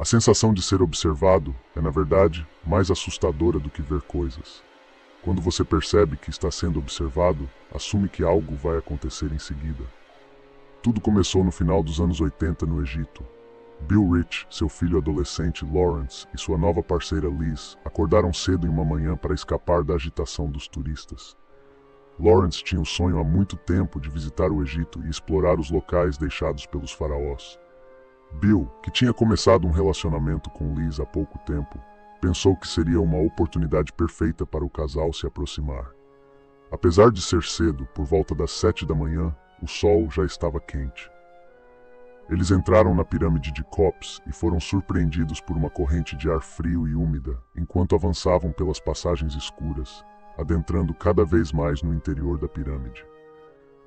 A sensação de ser observado é, na verdade, mais assustadora do que ver coisas. Quando você percebe que está sendo observado, assume que algo vai acontecer em seguida. Tudo começou no final dos anos 80 no Egito. Bill Rich, seu filho adolescente Lawrence e sua nova parceira Liz acordaram cedo em uma manhã para escapar da agitação dos turistas. Lawrence tinha o sonho há muito tempo de visitar o Egito e explorar os locais deixados pelos faraós. Bill, que tinha começado um relacionamento com Liz há pouco tempo, pensou que seria uma oportunidade perfeita para o casal se aproximar. Apesar de ser cedo, por volta das 7 da manhã, o sol já estava quente. Eles entraram na pirâmide de Khops e foram surpreendidos por uma corrente de ar frio e úmida enquanto avançavam pelas passagens escuras, adentrando cada vez mais no interior da pirâmide.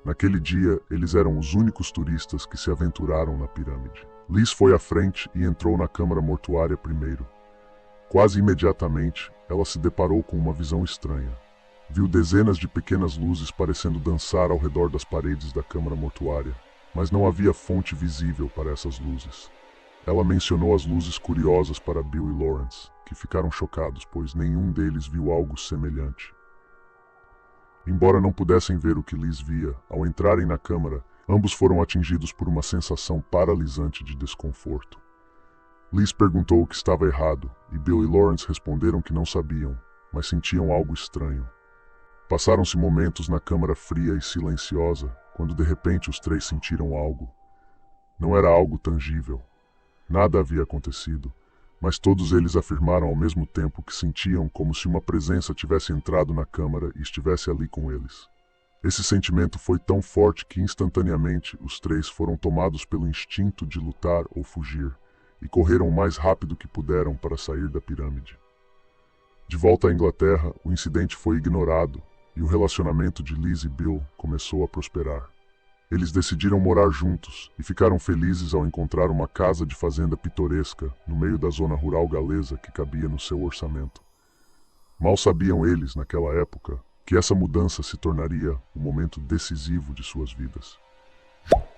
Naquele dia, eles eram os únicos turistas que se aventuraram na pirâmide. Liz foi à frente e entrou na câmara mortuária primeiro. Quase imediatamente, ela se deparou com uma visão estranha. Viu dezenas de pequenas luzes parecendo dançar ao redor das paredes da câmara mortuária, mas não havia fonte visível para essas luzes. Ela mencionou as luzes curiosas para Bill e Lawrence, que ficaram chocados, pois nenhum deles viu algo semelhante. Embora não pudessem ver o que Liz via, ao entrarem na câmara, ambos foram atingidos por uma sensação paralisante de desconforto. Liz perguntou o que estava errado, e Bill e Lawrence responderam que não sabiam, mas sentiam algo estranho. Passaram-se momentos na câmara fria e silenciosa, quando de repente os três sentiram algo. Não era algo tangível. Nada havia acontecido, mas todos eles afirmaram ao mesmo tempo que sentiam como se uma presença tivesse entrado na câmara e estivesse ali com eles. Esse sentimento foi tão forte que instantaneamente os três foram tomados pelo instinto de lutar ou fugir, e correram o mais rápido que puderam para sair da pirâmide. De volta à Inglaterra, o incidente foi ignorado, e o relacionamento de Liz e Bill começou a prosperar. Eles decidiram morar juntos e ficaram felizes ao encontrar uma casa de fazenda pitoresca no meio da zona rural galesa que cabia no seu orçamento. Mal sabiam eles, naquela época, que essa mudança se tornaria o momento decisivo de suas vidas.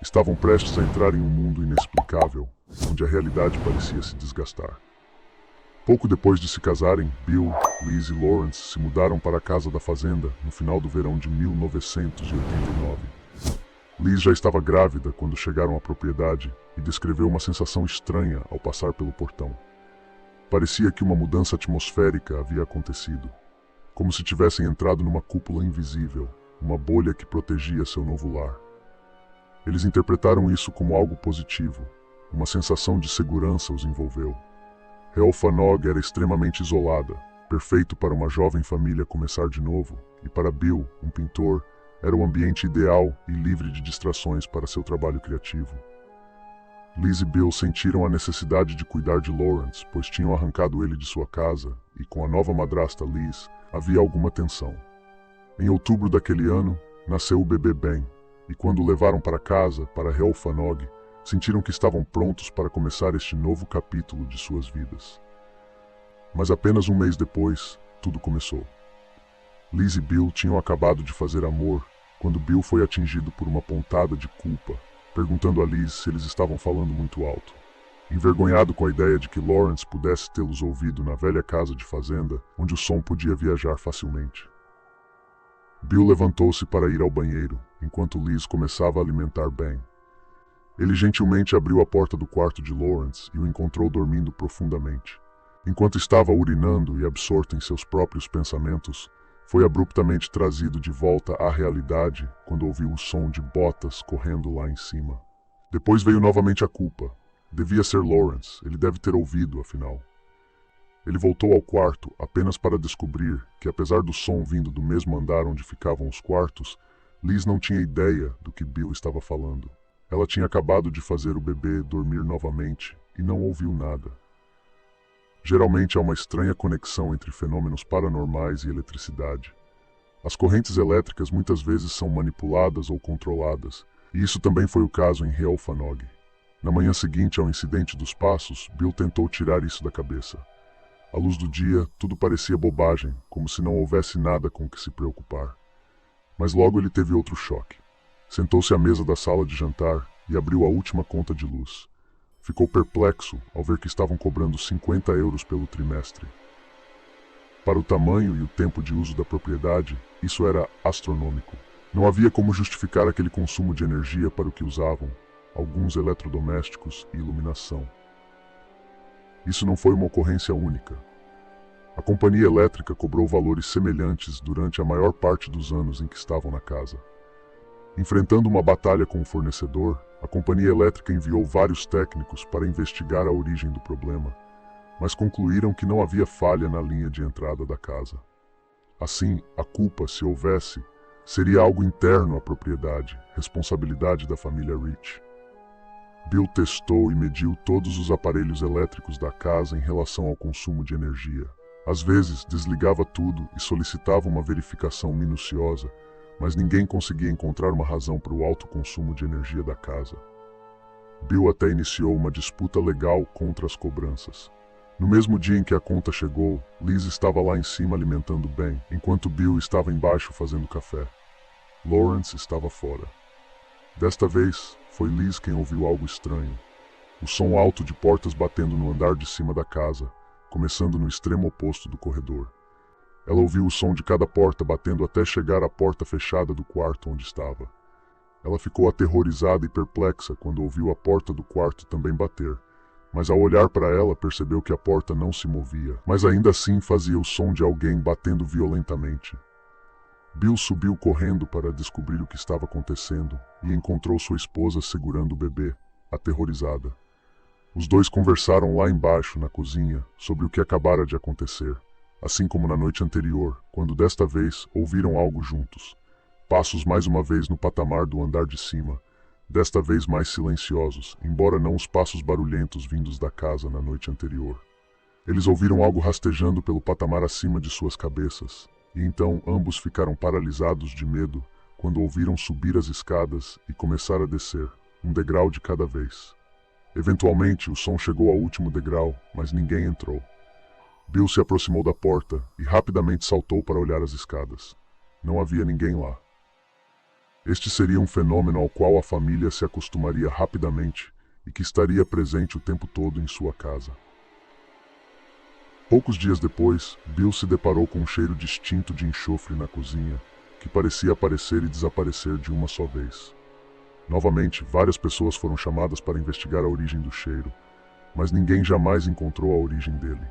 Estavam prestes a entrar em um mundo inexplicável, onde a realidade parecia se desgastar. Pouco depois de se casarem, Bill, Liz e Lawrence se mudaram para a casa da fazenda no final do verão de 1989. Liz já estava grávida quando chegaram à propriedade e descreveu uma sensação estranha ao passar pelo portão. Parecia que uma mudança atmosférica havia acontecido, como se tivessem entrado numa cúpula invisível, uma bolha que protegia seu novo lar. Eles interpretaram isso como algo positivo, uma sensação de segurança os envolveu. Relfanog era extremamente isolada, perfeito para uma jovem família começar de novo, e para Bill, um pintor, era o ambiente ideal e livre de distrações para seu trabalho criativo. Liz e Bill sentiram a necessidade de cuidar de Lawrence, pois tinham arrancado ele de sua casa, e com a nova madrasta Liz, havia alguma tensão. Em outubro daquele ano, nasceu o bebê Ben, e quando o levaram para casa, para Relfanog, sentiram que estavam prontos para começar este novo capítulo de suas vidas. Mas apenas um mês depois, tudo começou. Liz e Bill tinham acabado de fazer amor quando Bill foi atingido por uma pontada de culpa, perguntando a Liz se eles estavam falando muito alto. Envergonhado com a ideia de que Lawrence pudesse tê-los ouvido na velha casa de fazenda, onde o som podia viajar facilmente. Bill levantou-se para ir ao banheiro, enquanto Liz começava a alimentar Ben. Ele gentilmente abriu a porta do quarto de Lawrence e o encontrou dormindo profundamente. Enquanto estava urinando e absorto em seus próprios pensamentos, foi abruptamente trazido de volta à realidade quando ouviu o som de botas correndo lá em cima. Depois veio novamente a culpa. Devia ser Lawrence, ele deve ter ouvido, afinal. Ele voltou ao quarto apenas para descobrir que, apesar do som vindo do mesmo andar onde ficavam os quartos, Liz não tinha ideia do que Bill estava falando. Ela tinha acabado de fazer o bebê dormir novamente e não ouviu nada. Geralmente há uma estranha conexão entre fenômenos paranormais e eletricidade. As correntes elétricas muitas vezes são manipuladas ou controladas, e isso também foi o caso em Relfanog. Na manhã seguinte ao incidente dos passos, Bill tentou tirar isso da cabeça. À luz do dia, tudo parecia bobagem, como se não houvesse nada com o que se preocupar. Mas logo ele teve outro choque. Sentou-se à mesa da sala de jantar e abriu a última conta de luz. ficou perplexo ao ver que estavam cobrando 50 euros pelo trimestre. Para o tamanho e o tempo de uso da propriedade, isso era astronômico. Não havia como justificar aquele consumo de energia para o que usavam, alguns eletrodomésticos e iluminação. Isso não foi uma ocorrência única. A companhia elétrica cobrou valores semelhantes durante a maior parte dos anos em que estavam na casa. Enfrentando uma batalha com o fornecedor, a companhia elétrica enviou vários técnicos para investigar a origem do problema, mas concluíram que não havia falha na linha de entrada da casa. Assim, a culpa, se houvesse, seria algo interno à propriedade, responsabilidade da família Rich. Bill testou e mediu todos os aparelhos elétricos da casa em relação ao consumo de energia. Às vezes, desligava tudo e solicitava uma verificação minuciosa, mas ninguém conseguia encontrar uma razão para o alto consumo de energia da casa. Bill até iniciou uma disputa legal contra as cobranças. No mesmo dia em que a conta chegou, Liz estava lá em cima alimentando Ben, enquanto Bill estava embaixo fazendo café. Lawrence estava fora. Desta vez, foi Liz quem ouviu algo estranho. O som alto de portas batendo no andar de cima da casa, começando no extremo oposto do corredor. Ela ouviu o som de cada porta batendo até chegar à porta fechada do quarto onde estava. Ela ficou aterrorizada e perplexa quando ouviu a porta do quarto também bater, mas ao olhar para ela percebeu que a porta não se movia, mas ainda assim fazia o som de alguém batendo violentamente. Bill subiu correndo para descobrir o que estava acontecendo e encontrou sua esposa segurando o bebê, aterrorizada. Os dois conversaram lá embaixo, na cozinha, sobre o que acabara de acontecer, assim como na noite anterior, quando desta vez ouviram algo juntos. Passos mais uma vez no patamar do andar de cima, desta vez mais silenciosos, embora não os passos barulhentos vindos da casa na noite anterior. Eles ouviram algo rastejando pelo patamar acima de suas cabeças, e então ambos ficaram paralisados de medo quando ouviram subir as escadas e começar a descer, um degrau de cada vez. Eventualmente, o som chegou ao último degrau, mas ninguém entrou. Bill se aproximou da porta e rapidamente saltou para olhar as escadas. Não havia ninguém lá. Este seria um fenômeno ao qual a família se acostumaria rapidamente e que estaria presente o tempo todo em sua casa. Poucos dias depois, Bill se deparou com um cheiro distinto de enxofre na cozinha, que parecia aparecer e desaparecer de uma só vez. Novamente, várias pessoas foram chamadas para investigar a origem do cheiro, mas ninguém jamais encontrou a origem dele.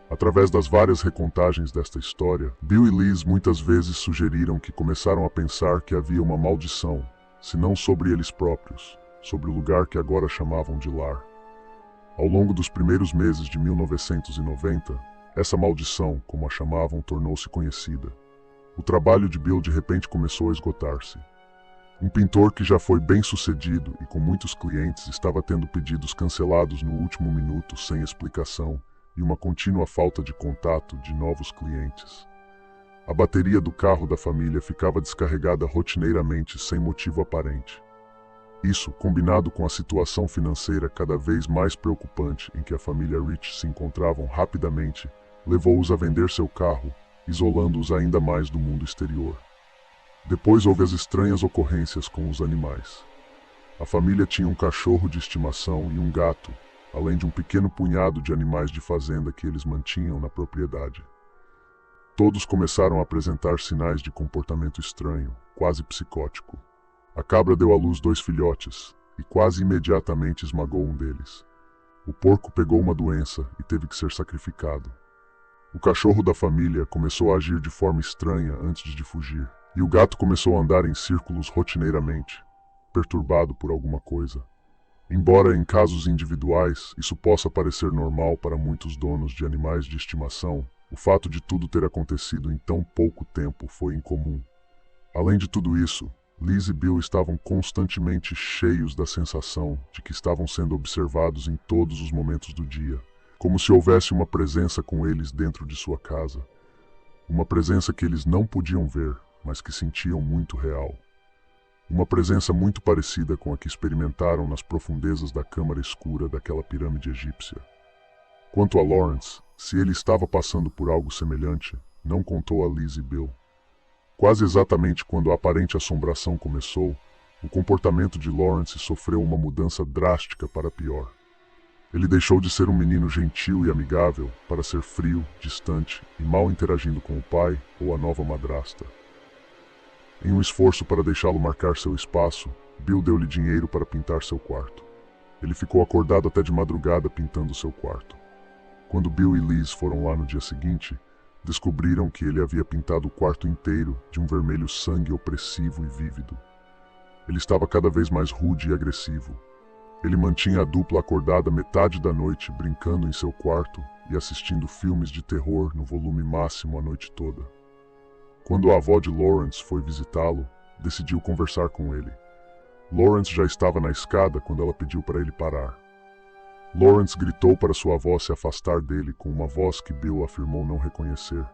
Através das várias recontagens desta história, Bill e Liz muitas vezes sugeriram que começaram a pensar que havia uma maldição, se não sobre eles próprios, sobre o lugar que agora chamavam de lar. Ao longo dos primeiros meses de 1990, essa maldição, como a chamavam, tornou-se conhecida. O trabalho de Bill de repente começou a esgotar-se. Um pintor que já foi bem sucedido e com muitos clientes estava tendo pedidos cancelados no último minuto sem explicação e uma contínua falta de contato de novos clientes. A bateria do carro da família ficava descarregada rotineiramente sem motivo aparente. Isso, combinado com a situação financeira cada vez mais preocupante em que a família Rich se encontravam rapidamente, levou-os a vender seu carro, isolando-os ainda mais do mundo exterior. Depois houve as estranhas ocorrências com os animais. A família tinha um cachorro de estimação e um gato, além de um pequeno punhado de animais de fazenda que eles mantinham na propriedade. Todos começaram a apresentar sinais de comportamento estranho, quase psicótico. A cabra deu à luz 2 filhotes, e quase imediatamente esmagou um deles. O porco pegou uma doença e teve que ser sacrificado. O cachorro da família começou a agir de forma estranha antes de fugir, e o gato começou a andar em círculos rotineiramente, perturbado por alguma coisa. Embora em casos individuais isso possa parecer normal para muitos donos de animais de estimação, o fato de tudo ter acontecido em tão pouco tempo foi incomum. Além de tudo isso, Liz e Bill estavam constantemente cheios da sensação de que estavam sendo observados em todos os momentos do dia, como se houvesse uma presença com eles dentro de sua casa. Uma presença que eles não podiam ver, mas que sentiam muito real. Uma presença muito parecida com a que experimentaram nas profundezas da câmara escura daquela pirâmide egípcia. Quanto a Lawrence, se ele estava passando por algo semelhante, não contou a Liz e Bill. Quase exatamente quando a aparente assombração começou, o comportamento de Lawrence sofreu uma mudança drástica para pior. Ele deixou de ser um menino gentil e amigável para ser frio, distante e mal interagindo com o pai ou a nova madrasta. Em um esforço para deixá-lo marcar seu espaço, Bill deu-lhe dinheiro para pintar seu quarto. Ele ficou acordado até de madrugada pintando seu quarto. Quando Bill e Liz foram lá no dia seguinte, descobriram que ele havia pintado o quarto inteiro de um vermelho sangue opressivo e vívido. Ele estava cada vez mais rude e agressivo. Ele mantinha a dupla acordada metade da noite, brincando em seu quarto e assistindo filmes de terror no volume máximo a noite toda. Quando a avó de Lawrence foi visitá-lo, decidiu conversar com ele. Lawrence já estava na escada quando ela pediu para ele parar. Lawrence gritou para sua avó se afastar dele com uma voz que Bill afirmou não reconhecer.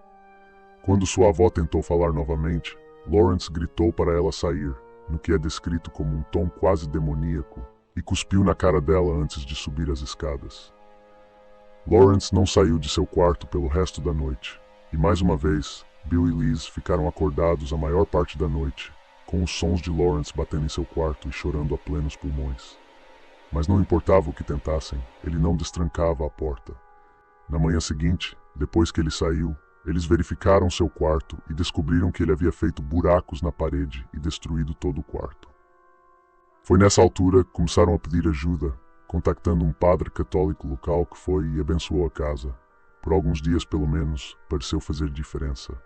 Quando sua avó tentou falar novamente, Lawrence gritou para ela sair, no que é descrito como um tom quase demoníaco, e cuspiu na cara dela antes de subir as escadas. Lawrence não saiu de seu quarto pelo resto da noite, e mais uma vez, Bill e Liz ficaram acordados a maior parte da noite, com os sons de Lawrence batendo em seu quarto e chorando a plenos pulmões. Mas não importava o que tentassem, ele não destrancava a porta. Na manhã seguinte, depois que ele saiu, eles verificaram seu quarto e descobriram que ele havia feito buracos na parede e destruído todo o quarto. Foi nessa altura que começaram a pedir ajuda, contactando um padre católico local que foi e abençoou a casa. Por alguns dias, pelo menos, pareceu fazer diferença.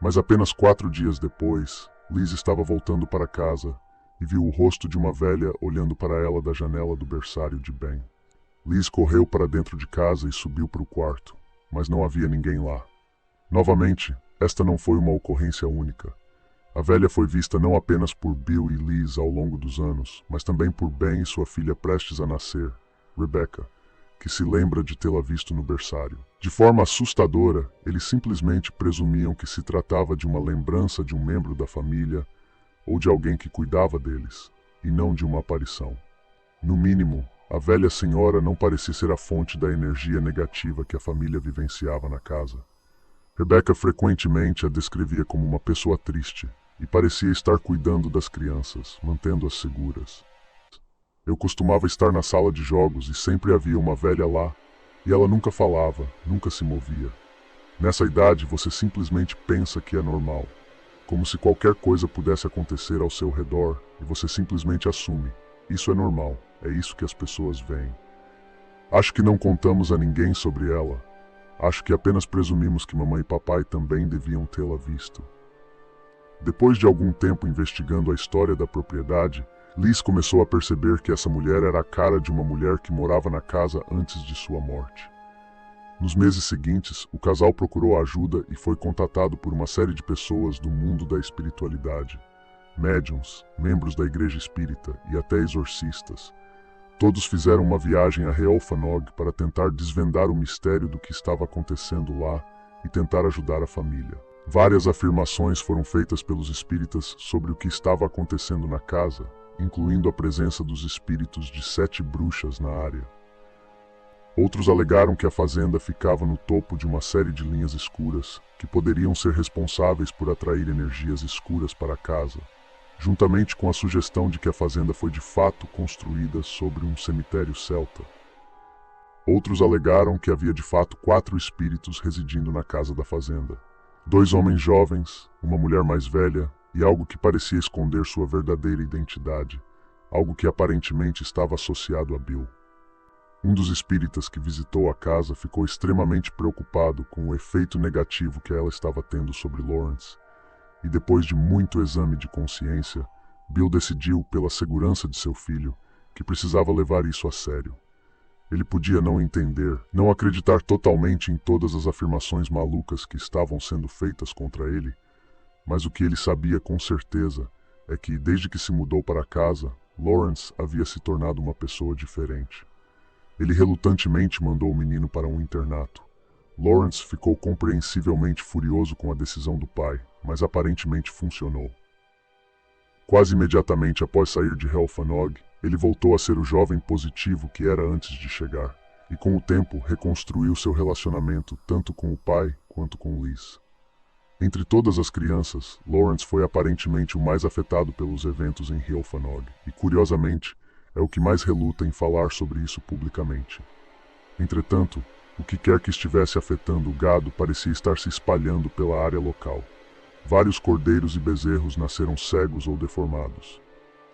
Mas apenas 4 dias depois, Liz estava voltando para casa e viu o rosto de uma velha olhando para ela da janela do berçário de Ben. Liz correu para dentro de casa e subiu para o quarto, mas não havia ninguém lá. Novamente, esta não foi uma ocorrência única. A velha foi vista não apenas por Bill e Liz ao longo dos anos, mas também por Ben e sua filha prestes a nascer, Rebecca, que se lembra de tê-la visto no berçário. De forma assustadora, eles simplesmente presumiam que se tratava de uma lembrança de um membro da família ou de alguém que cuidava deles, e não de uma aparição. No mínimo, a velha senhora não parecia ser a fonte da energia negativa que a família vivenciava na casa. Rebecca frequentemente a descrevia como uma pessoa triste, e parecia estar cuidando das crianças, mantendo-as seguras. Eu costumava estar na sala de jogos e sempre havia uma velha lá, e ela nunca falava, nunca se movia. Nessa idade você simplesmente pensa que é normal, como se qualquer coisa pudesse acontecer ao seu redor e você simplesmente assume, isso é normal, é isso que as pessoas veem. Acho que não contamos a ninguém sobre ela, acho que apenas presumimos que mamãe e papai também deviam tê-la visto. Depois de algum tempo investigando a história da propriedade, Liz começou a perceber que essa mulher era a cara de uma mulher que morava na casa antes de sua morte. Nos meses seguintes, o casal procurou ajuda e foi contatado por uma série de pessoas do mundo da espiritualidade, médiuns, membros da igreja espírita e até exorcistas. Todos fizeram uma viagem a Relfanog para tentar desvendar o mistério do que estava acontecendo lá e tentar ajudar a família. Várias afirmações foram feitas pelos espíritas sobre o que estava acontecendo na casa, incluindo a presença dos espíritos de 7 bruxas na área. Outros alegaram que a fazenda ficava no topo de uma série de linhas escuras que poderiam ser responsáveis por atrair energias escuras para a casa, juntamente com a sugestão de que a fazenda foi de fato construída sobre um cemitério celta. Outros alegaram que havia de fato 4 espíritos residindo na casa da fazenda. 2 homens jovens, uma mulher mais velha e algo que parecia esconder sua verdadeira identidade, algo que aparentemente estava associado a Bill. Um dos espíritas que visitou a casa ficou extremamente preocupado com o efeito negativo que ela estava tendo sobre Lawrence, e depois de muito exame de consciência, Bill decidiu, pela segurança de seu filho, que precisava levar isso a sério. Ele podia não entender, não acreditar totalmente em todas as afirmações malucas que estavam sendo feitas contra ele, mas o que ele sabia com certeza é que, desde que se mudou para casa, Lawrence havia se tornado uma pessoa diferente. Ele relutantemente mandou o menino para um internato. Lawrence ficou compreensivelmente furioso com a decisão do pai, mas aparentemente funcionou. Quase imediatamente após sair de Relfanog, ele voltou a ser o jovem positivo que era antes de chegar, e com o tempo reconstruiu seu relacionamento tanto com o pai quanto com Liz. Entre todas as crianças, Lawrence foi aparentemente o mais afetado pelos eventos em Relfanog, e curiosamente, é o que mais reluta em falar sobre isso publicamente. Entretanto, o que quer que estivesse afetando o gado parecia estar se espalhando pela área local. Vários cordeiros e bezerros nasceram cegos ou deformados.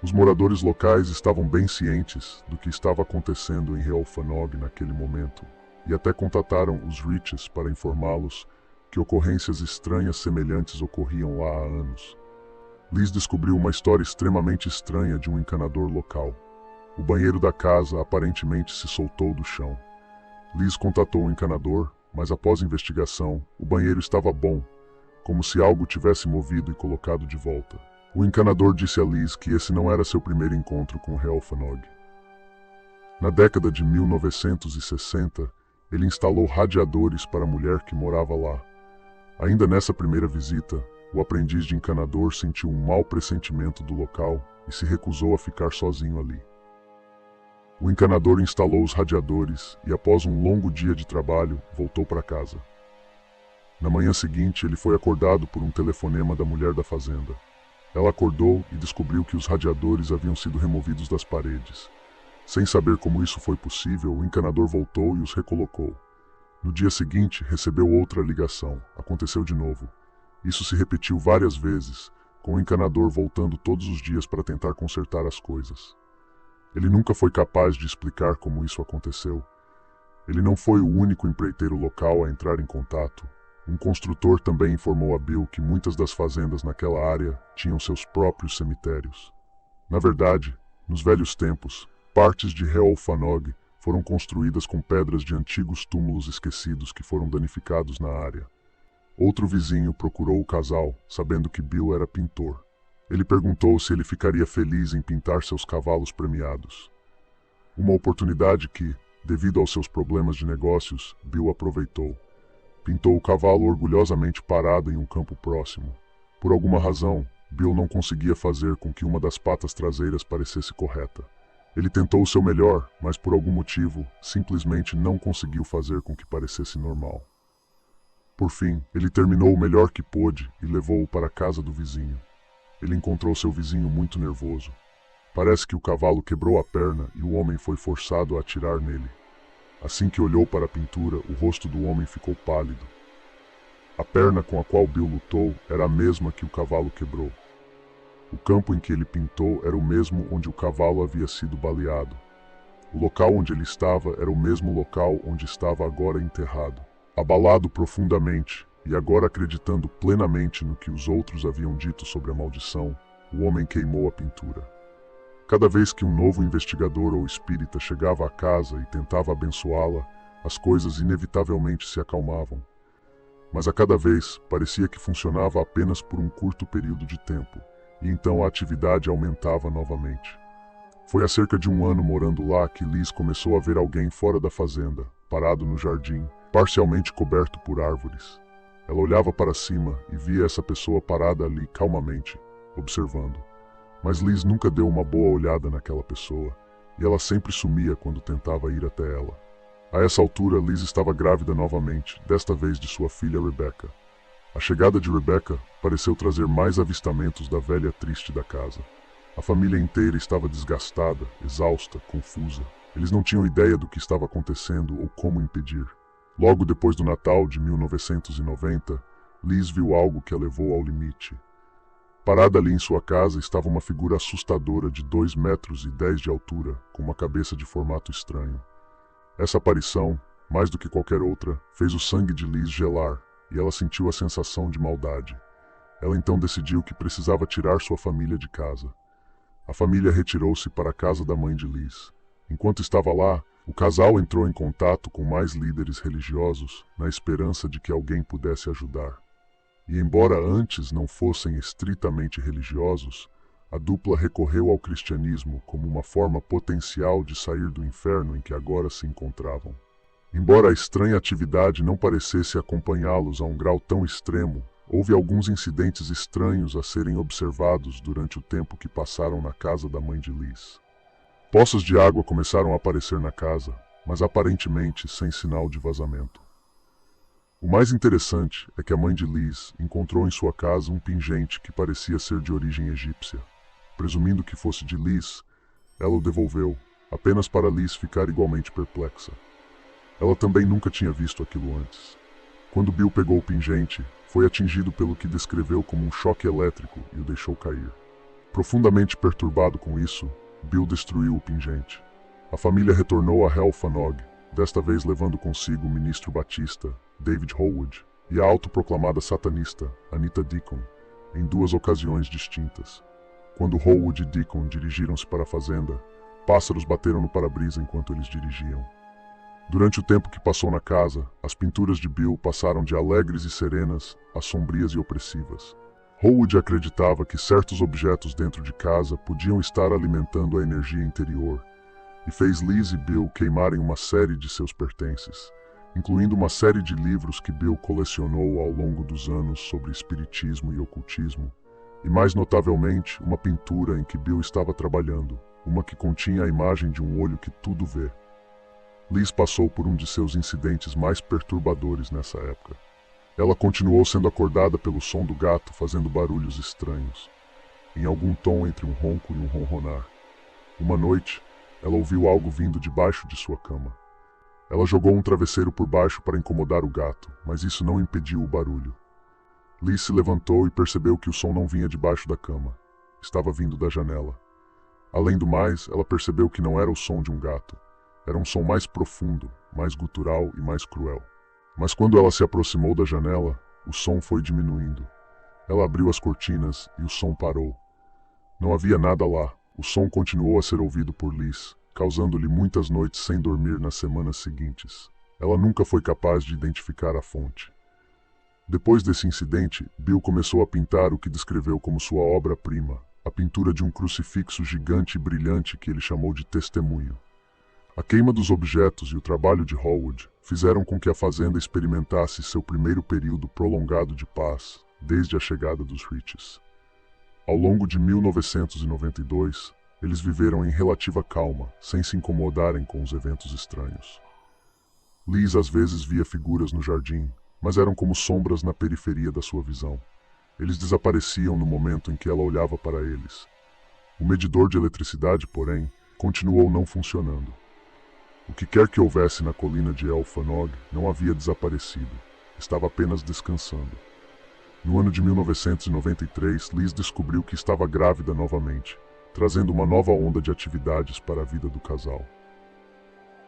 Os moradores locais estavam bem cientes do que estava acontecendo em Relfanog naquele momento, e até contataram os Riches para informá-los que ocorrências estranhas semelhantes ocorriam lá há anos. Liz descobriu uma história extremamente estranha de um encanador local. O banheiro da casa aparentemente se soltou do chão. Liz contatou o encanador, mas após investigação, o banheiro estava bom, como se algo tivesse movido e colocado de volta. O encanador disse a Liz que esse não era seu primeiro encontro com Relfanog. Na década de 1960, ele instalou radiadores para a mulher que morava lá. Ainda nessa primeira visita, o aprendiz de encanador sentiu um mau pressentimento do local e se recusou a ficar sozinho ali. O encanador instalou os radiadores e, após um longo dia de trabalho, voltou para casa. Na manhã seguinte, ele foi acordado por um telefonema da mulher da fazenda. Ela acordou e descobriu que os radiadores haviam sido removidos das paredes. Sem saber como isso foi possível, o encanador voltou e os recolocou. No dia seguinte, recebeu outra ligação. Aconteceu de novo. Isso se repetiu várias vezes, com o encanador voltando todos os dias para tentar consertar as coisas. Ele nunca foi capaz de explicar como isso aconteceu. Ele não foi o único empreiteiro local a entrar em contato. Um construtor também informou a Bill que muitas das fazendas naquela área tinham seus próprios cemitérios. Na verdade, nos velhos tempos, partes de Relfanog foram construídas com pedras de antigos túmulos esquecidos que foram danificados na área. Outro vizinho procurou o casal, sabendo que Bill era pintor. Ele perguntou se ele ficaria feliz em pintar seus cavalos premiados. Uma oportunidade que, devido aos seus problemas de negócios, Bill aproveitou. Pintou o cavalo orgulhosamente parado em um campo próximo. Por alguma razão, Bill não conseguia fazer com que uma das patas traseiras parecesse correta. Ele tentou o seu melhor, mas por algum motivo, simplesmente não conseguiu fazer com que parecesse normal. Por fim, ele terminou o melhor que pôde e levou-o para a casa do vizinho. Ele encontrou seu vizinho muito nervoso. Parece que o cavalo quebrou a perna e o homem foi forçado a atirar nele. Assim que olhou para a pintura, o rosto do homem ficou pálido. A perna com a qual Bill lutou era a mesma que o cavalo quebrou. O campo em que ele pintou era o mesmo onde o cavalo havia sido baleado. O local onde ele estava era o mesmo local onde estava agora enterrado. Abalado profundamente, e agora acreditando plenamente no que os outros haviam dito sobre a maldição, o homem queimou a pintura. Cada vez que um novo investigador ou espírita chegava à casa e tentava abençoá-la, as coisas inevitavelmente se acalmavam. Mas a cada vez parecia que funcionava apenas por um curto período de tempo, e então a atividade aumentava novamente. Foi há cerca de um ano morando lá que Liz começou a ver alguém fora da fazenda, parado no jardim, parcialmente coberto por árvores. Ela olhava para cima e via essa pessoa parada ali calmamente, observando. Mas Liz nunca deu uma boa olhada naquela pessoa, e ela sempre sumia quando tentava ir até ela. A essa altura, Liz estava grávida novamente, desta vez de sua filha Rebecca. A chegada de Rebecca pareceu trazer mais avistamentos da velha triste da casa. A família inteira estava desgastada, exausta, confusa. Eles não tinham ideia do que estava acontecendo ou como impedir. Logo depois do Natal de 1990, Liz viu algo que a levou ao limite. Parada ali em sua casa estava uma figura assustadora de 2,10 metros de altura, com uma cabeça de formato estranho. Essa aparição, mais do que qualquer outra, fez o sangue de Liz gelar, e ela sentiu a sensação de maldade. Ela então decidiu que precisava tirar sua família de casa. A família retirou-se para a casa da mãe de Liz. Enquanto estava lá, o casal entrou em contato com mais líderes religiosos, na esperança de que alguém pudesse ajudar. E embora antes não fossem estritamente religiosos, a dupla recorreu ao cristianismo como uma forma potencial de sair do inferno em que agora se encontravam. Embora a estranha atividade não parecesse acompanhá-los a um grau tão extremo, houve alguns incidentes estranhos a serem observados durante o tempo que passaram na casa da mãe de Liz. Poços de água começaram a aparecer na casa, mas aparentemente sem sinal de vazamento. O mais interessante é que a mãe de Liz encontrou em sua casa um pingente que parecia ser de origem egípcia. Presumindo que fosse de Liz, Ela o devolveu, apenas para Liz ficar igualmente perplexa. Ela também nunca tinha visto aquilo antes. Quando Bill pegou o pingente, foi atingido pelo que descreveu como um choque elétrico e o deixou cair. Profundamente perturbado com isso, Bill destruiu o pingente. A família retornou a Helfanog, desta vez levando consigo o ministro batista, David Howard, e a autoproclamada satanista, Anita Deacon, em duas ocasiões distintas. Quando Howard e Deacon dirigiram-se para a fazenda, pássaros bateram no para-brisa enquanto eles dirigiam. Durante o tempo que passou na casa, as pinturas de Bill passaram de alegres e serenas a sombrias e opressivas. Howard acreditava que certos objetos dentro de casa podiam estar alimentando a energia interior, e fez Liz e Bill queimarem uma série de seus pertences, incluindo uma série de livros que Bill colecionou ao longo dos anos sobre espiritismo e ocultismo, e mais notavelmente uma pintura em que Bill estava trabalhando, uma que continha a imagem de um olho que tudo vê. Liz passou por um de seus incidentes mais perturbadores nessa época. Ela continuou sendo acordada pelo som do gato fazendo barulhos estranhos, em algum tom entre um ronco e um ronronar. Uma noite, ela ouviu algo vindo debaixo de sua cama. Ela jogou um travesseiro por baixo para incomodar o gato, mas isso não impediu o barulho. Liz se levantou e percebeu que o som não vinha debaixo da cama. Estava vindo da janela. Além do mais, ela percebeu que não era o som de um gato. Era um som mais profundo, mais gutural e mais cruel. Mas quando ela se aproximou da janela, o som foi diminuindo. Ela abriu as cortinas e o som parou. Não havia nada lá. O som continuou a ser ouvido por Liz, causando-lhe muitas noites sem dormir nas semanas seguintes. Ela nunca foi capaz de identificar a fonte. Depois desse incidente, Bill começou a pintar o que descreveu como sua obra-prima, a pintura de um crucifixo gigante e brilhante que ele chamou de testemunho. A queima dos objetos e o trabalho de Howard fizeram com que a fazenda experimentasse seu primeiro período prolongado de paz, desde a chegada dos Riches. Ao longo de 1992, eles viveram em relativa calma, sem se incomodarem com os eventos estranhos. Liz às vezes via figuras no jardim, mas eram como sombras na periferia da sua visão. Eles desapareciam no momento em que ela olhava para eles. O medidor de eletricidade, porém, continuou não funcionando. O que quer que houvesse na colina de Elfanog não havia desaparecido, estava apenas descansando. No ano de 1993, Liz descobriu que estava grávida novamente, trazendo uma nova onda de atividades para a vida do casal.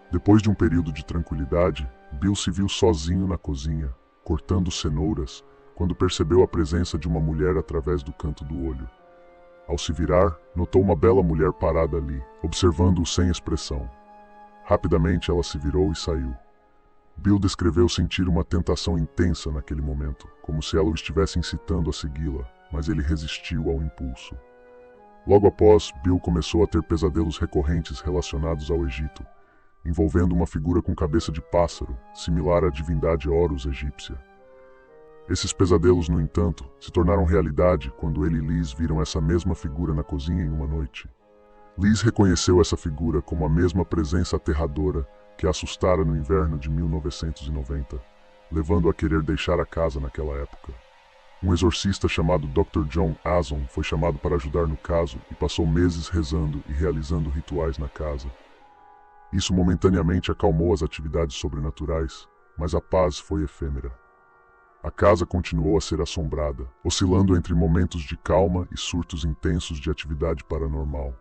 Depois de um período de tranquilidade, Bill se viu sozinho na cozinha, cortando cenouras, quando percebeu a presença de uma mulher através do canto do olho. Ao se virar, notou uma bela mulher parada ali, observando-o sem expressão. Rapidamente ela se virou e saiu. Bill descreveu sentir uma tentação intensa naquele momento, como se ela o estivesse incitando a segui-la, mas ele resistiu ao impulso. Logo após, Bill começou a ter pesadelos recorrentes relacionados ao Egito, envolvendo uma figura com cabeça de pássaro, similar à divindade Horus egípcia. Esses pesadelos, no entanto, se tornaram realidade quando ele e Liz viram essa mesma figura na cozinha em uma noite. Liz reconheceu essa figura como a mesma presença aterradora que a assustara no inverno de 1990, levando-a a querer deixar a casa naquela época. Um exorcista chamado Dr. John Azon foi chamado para ajudar no caso e passou meses rezando e realizando rituais na casa. Isso momentaneamente acalmou as atividades sobrenaturais, mas a paz foi efêmera. A casa continuou a ser assombrada, oscilando entre momentos de calma e surtos intensos de atividade paranormal.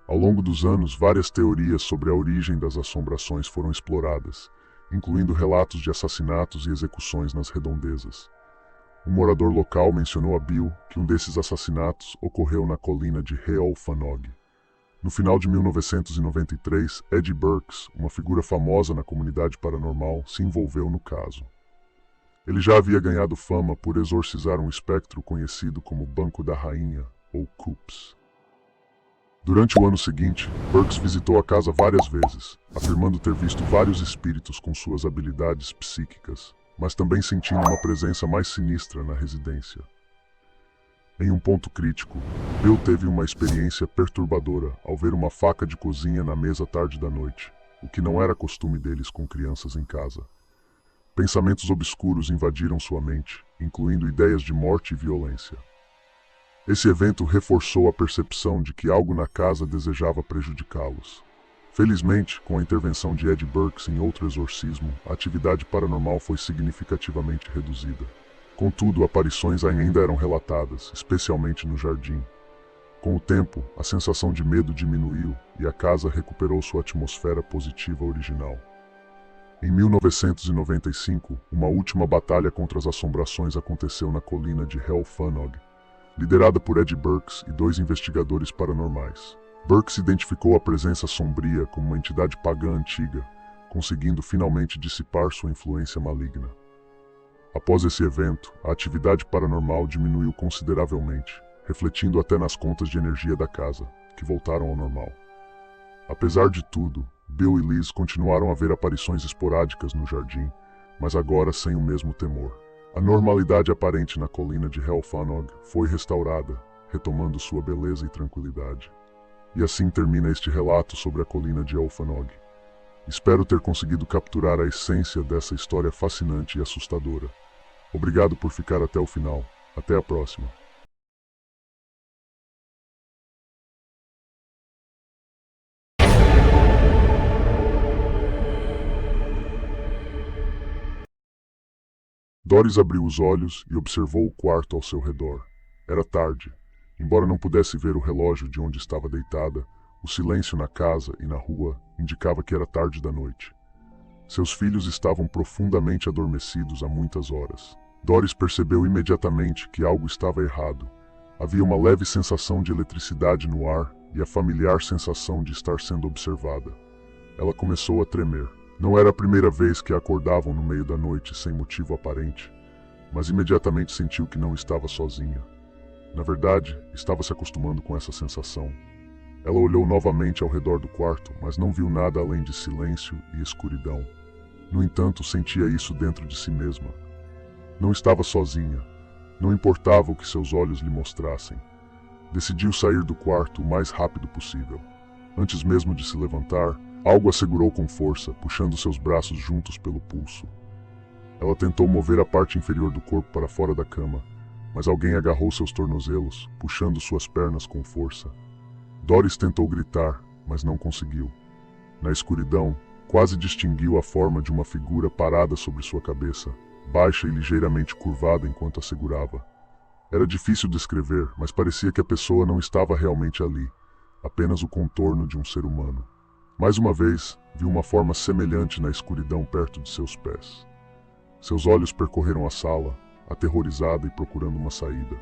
Ao longo dos anos, várias teorias sobre a origem das assombrações foram exploradas, incluindo relatos de assassinatos e execuções nas redondezas. Um morador local mencionou a Bill que um desses assassinatos ocorreu na colina de Helfanog. No final de 1993, Eddie Burks, uma figura famosa na comunidade paranormal, se envolveu no caso. Ele já havia ganhado fama por exorcizar um espectro conhecido como Banco da Rainha, ou Coops. Durante o ano seguinte, Burks visitou a casa várias vezes, afirmando ter visto vários espíritos com suas habilidades psíquicas, mas também sentindo uma presença mais sinistra na residência. Em um ponto crítico, Bill teve uma experiência perturbadora ao ver uma faca de cozinha na mesa tarde da noite, o que não era costume deles com crianças em casa. Pensamentos obscuros invadiram sua mente, incluindo ideias de morte e violência. Esse evento reforçou a percepção de que algo na casa desejava prejudicá-los. Felizmente, com a intervenção de Ed Burks em outro exorcismo, a atividade paranormal foi significativamente reduzida. Contudo, aparições ainda eram relatadas, especialmente no jardim. Com o tempo, a sensação de medo diminuiu e a casa recuperou sua atmosfera positiva original. Em 1995, uma última batalha contra as assombrações aconteceu na colina de Helfanog, liderada por Ed Burks e 2 investigadores paranormais. Burks identificou a presença sombria como uma entidade pagã antiga, conseguindo finalmente dissipar sua influência maligna. Após esse evento, a atividade paranormal diminuiu consideravelmente, refletindo até nas contas de energia da casa, que voltaram ao normal. Apesar de tudo, Bill e Liz continuaram a ver aparições esporádicas no jardim, mas agora sem o mesmo temor. A normalidade aparente na colina de Helfanog foi restaurada, retomando sua beleza e tranquilidade. E assim termina este relato sobre a colina de Helfanog. Espero ter conseguido capturar a essência dessa história fascinante e assustadora. Obrigado por ficar até o final. Até a próxima. Doris abriu os olhos e observou o quarto ao seu redor. Era tarde. Embora não pudesse ver o relógio de onde estava deitada, o silêncio na casa e na rua indicava que era tarde da noite. Seus filhos estavam profundamente adormecidos há muitas horas. Doris percebeu imediatamente que algo estava errado. Havia uma leve sensação de eletricidade no ar e a familiar sensação de estar sendo observada. Ela começou a tremer. Não era a primeira vez que a acordavam no meio da noite sem motivo aparente, mas imediatamente sentiu que não estava sozinha. Na verdade, estava se acostumando com essa sensação. Ela olhou novamente ao redor do quarto, mas não viu nada além de silêncio e escuridão. No entanto, sentia isso dentro de si mesma. Não estava sozinha. Não importava o que seus olhos lhe mostrassem. Decidiu sair do quarto o mais rápido possível. Antes mesmo de se levantar, algo a segurou com força, puxando seus braços juntos pelo pulso. Ela tentou mover a parte inferior do corpo para fora da cama, mas alguém agarrou seus tornozelos, puxando suas pernas com força. Doris tentou gritar, mas não conseguiu. Na escuridão, quase distinguiu a forma de uma figura parada sobre sua cabeça, baixa e ligeiramente curvada enquanto a segurava. Era difícil descrever, mas parecia que a pessoa não estava realmente ali, apenas o contorno de um ser humano. Mais uma vez, viu uma forma semelhante na escuridão perto de seus pés. Seus olhos percorreram a sala, aterrorizada e procurando uma saída.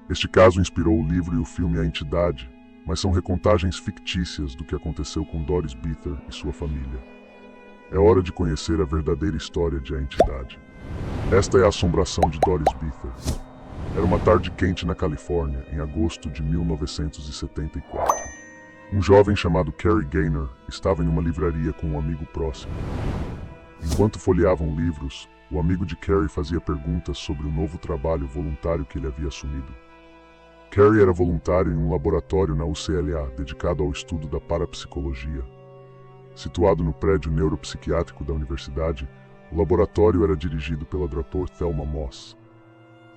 Este caso inspirou o livro e o filme A Entidade, mas são recontagens fictícias do que aconteceu com Doris Bither e sua família. É hora de conhecer a verdadeira história de A Entidade. Esta é a assombração de Doris Bither. Era uma tarde quente na Califórnia, em agosto de 1974. Um jovem chamado Cary Gaynor estava em uma livraria com um amigo próximo. Enquanto folheavam livros, o amigo de Cary fazia perguntas sobre o novo trabalho voluntário que ele havia assumido. Cary era voluntário em um laboratório na UCLA dedicado ao estudo da parapsicologia. Situado no prédio neuropsiquiátrico da universidade, o laboratório era dirigido pela Dr. Thelma Moss.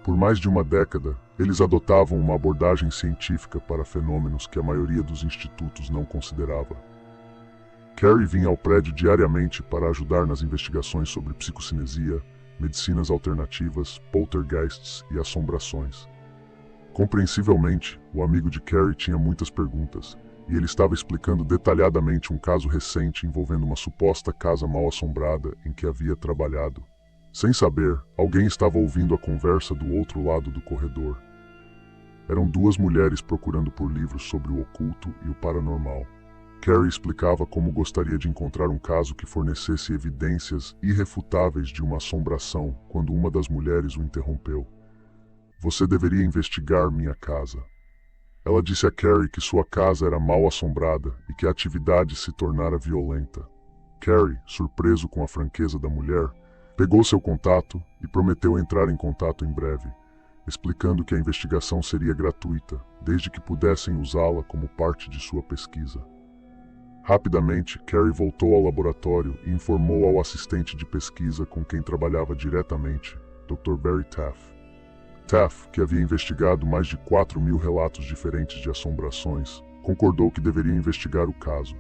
Por mais de uma década, eles adotavam uma abordagem científica para fenômenos que a maioria dos institutos não considerava. Cary vinha ao prédio diariamente para ajudar nas investigações sobre psicocinesia, medicinas alternativas, poltergeists e assombrações. Compreensivelmente, o amigo de Cary tinha muitas perguntas, e ele estava explicando detalhadamente um caso recente envolvendo uma suposta casa mal assombrada em que havia trabalhado. Sem saber, alguém estava ouvindo a conversa do outro lado do corredor. Eram 2 mulheres procurando por livros sobre o oculto e o paranormal. Cary explicava como gostaria de encontrar um caso que fornecesse evidências irrefutáveis de uma assombração quando uma das mulheres o interrompeu. Você deveria investigar minha casa. Ela disse a Cary que sua casa era mal assombrada e que a atividade se tornara violenta. Cary, surpreso com a franqueza da mulher, pegou seu contato e prometeu entrar em contato em breve, explicando que a investigação seria gratuita, desde que pudessem usá-la como parte de sua pesquisa. Rapidamente, Cary voltou ao laboratório e informou ao assistente de pesquisa com quem trabalhava diretamente, Dr. Barry Taff. Taff, que havia investigado mais de 4.000 relatos diferentes de assombrações, concordou que deveria investigar o caso.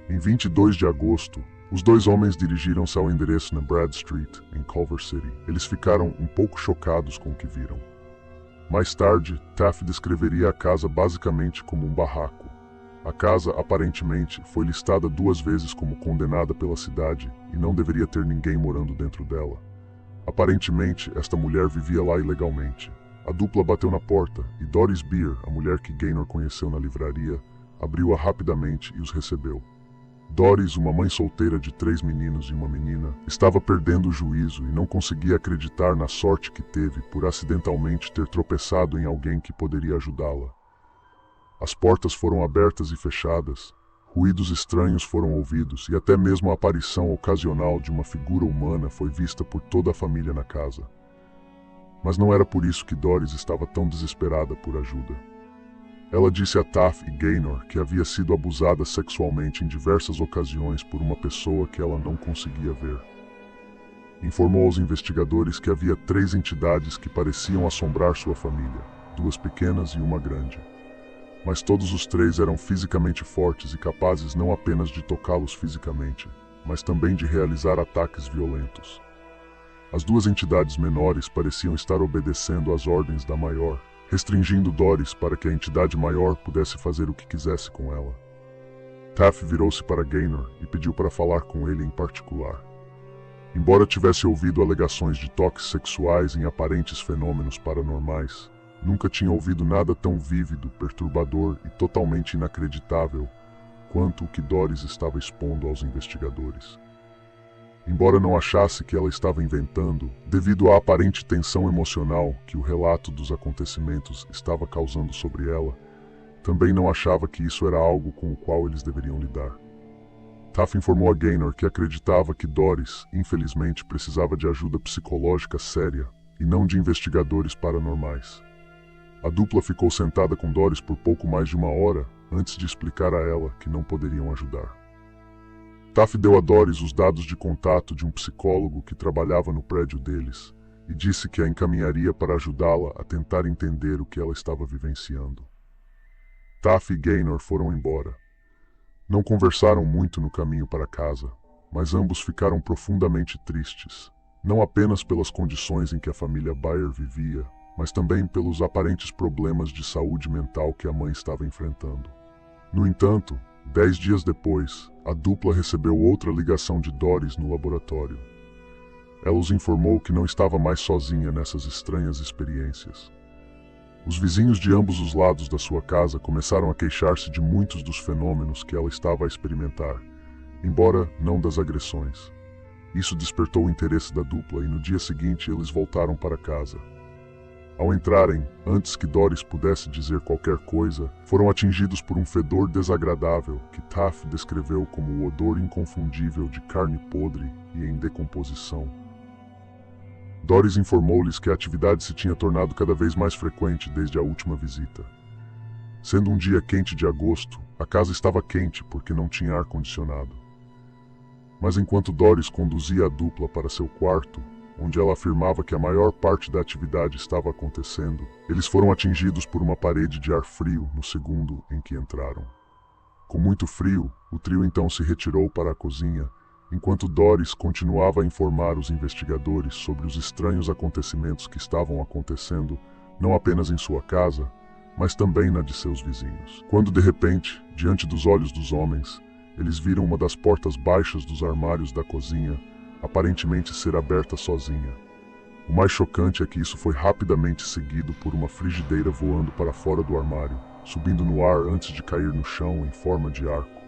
Em 22 de agosto, os dois homens dirigiram-se ao endereço na Brad Street, em Culver City. Eles ficaram um pouco chocados com o que viram. Mais tarde, Taff descreveria a casa basicamente como um barraco. A casa, aparentemente, foi listada 2 vezes como condenada pela cidade e não deveria ter ninguém morando dentro dela. Aparentemente, esta mulher vivia lá ilegalmente. A dupla bateu na porta e Doris Beer, a mulher que Gaynor conheceu na livraria, abriu-a rapidamente e os recebeu. Doris, uma mãe solteira de 3 meninos e uma menina, estava perdendo o juízo e não conseguia acreditar na sorte que teve por acidentalmente ter tropeçado em alguém que poderia ajudá-la. As portas foram abertas e fechadas, ruídos estranhos foram ouvidos e até mesmo a aparição ocasional de uma figura humana foi vista por toda a família na casa. Mas não era por isso que Doris estava tão desesperada por ajuda. Ela disse a Taff e Gaynor que havia sido abusada sexualmente em diversas ocasiões por uma pessoa que ela não conseguia ver. Informou aos investigadores que havia 3 entidades que pareciam assombrar sua família, 2 pequenas e uma grande. Mas todos os 3 eram fisicamente fortes e capazes não apenas de tocá-los fisicamente, mas também de realizar ataques violentos. As 2 entidades menores pareciam estar obedecendo às ordens da maior, restringindo Doris para que a entidade maior pudesse fazer o que quisesse com ela. Taff virou-se para Gaynor e pediu para falar com ele em particular. Embora tivesse ouvido alegações de toques sexuais em aparentes fenômenos paranormais, nunca tinha ouvido nada tão vívido, perturbador e totalmente inacreditável quanto o que Doris estava expondo aos investigadores. Embora não achasse que ela estava inventando, devido à aparente tensão emocional que o relato dos acontecimentos estava causando sobre ela, também não achava que isso era algo com o qual eles deveriam lidar. Taff informou a Gaynor que acreditava que Doris, infelizmente, precisava de ajuda psicológica séria e não de investigadores paranormais. A dupla ficou sentada com Doris por pouco mais de 1 hora antes de explicar a ela que não poderiam ajudar. Taff deu a Doris os dados de contato de um psicólogo que trabalhava no prédio deles e disse que a encaminharia para ajudá-la a tentar entender o que ela estava vivenciando. Taff e Gaynor foram embora. Não conversaram muito no caminho para casa, mas ambos ficaram profundamente tristes, não apenas pelas condições em que a família Bayer vivia, mas também pelos aparentes problemas de saúde mental que a mãe estava enfrentando. No entanto, 10 dias depois, a dupla recebeu outra ligação de Doris no laboratório. Ela os informou que não estava mais sozinha nessas estranhas experiências. Os vizinhos de ambos os lados da sua casa começaram a queixar-se de muitos dos fenômenos que ela estava a experimentar, embora não das agressões. Isso despertou o interesse da dupla e no dia seguinte eles voltaram para casa. Ao entrarem, antes que Doris pudesse dizer qualquer coisa, foram atingidos por um fedor desagradável que Taff descreveu como o odor inconfundível de carne podre e em decomposição. Doris informou-lhes que a atividade se tinha tornado cada vez mais frequente desde a última visita. Sendo um dia quente de agosto, a casa estava quente porque não tinha ar-condicionado. Mas enquanto Doris conduzia a dupla para seu quarto, onde ela afirmava que a maior parte da atividade estava acontecendo, eles foram atingidos por uma parede de ar frio no segundo em que entraram. Com muito frio, o trio então se retirou para a cozinha, enquanto Doris continuava a informar os investigadores sobre os estranhos acontecimentos que estavam acontecendo, não apenas em sua casa, mas também na de seus vizinhos. Quando de repente, diante dos olhos dos homens, eles viram uma das portas baixas dos armários da cozinha aparentemente ser aberta sozinha. O mais chocante é que isso foi rapidamente seguido por uma frigideira voando para fora do armário, subindo no ar antes de cair no chão em forma de arco.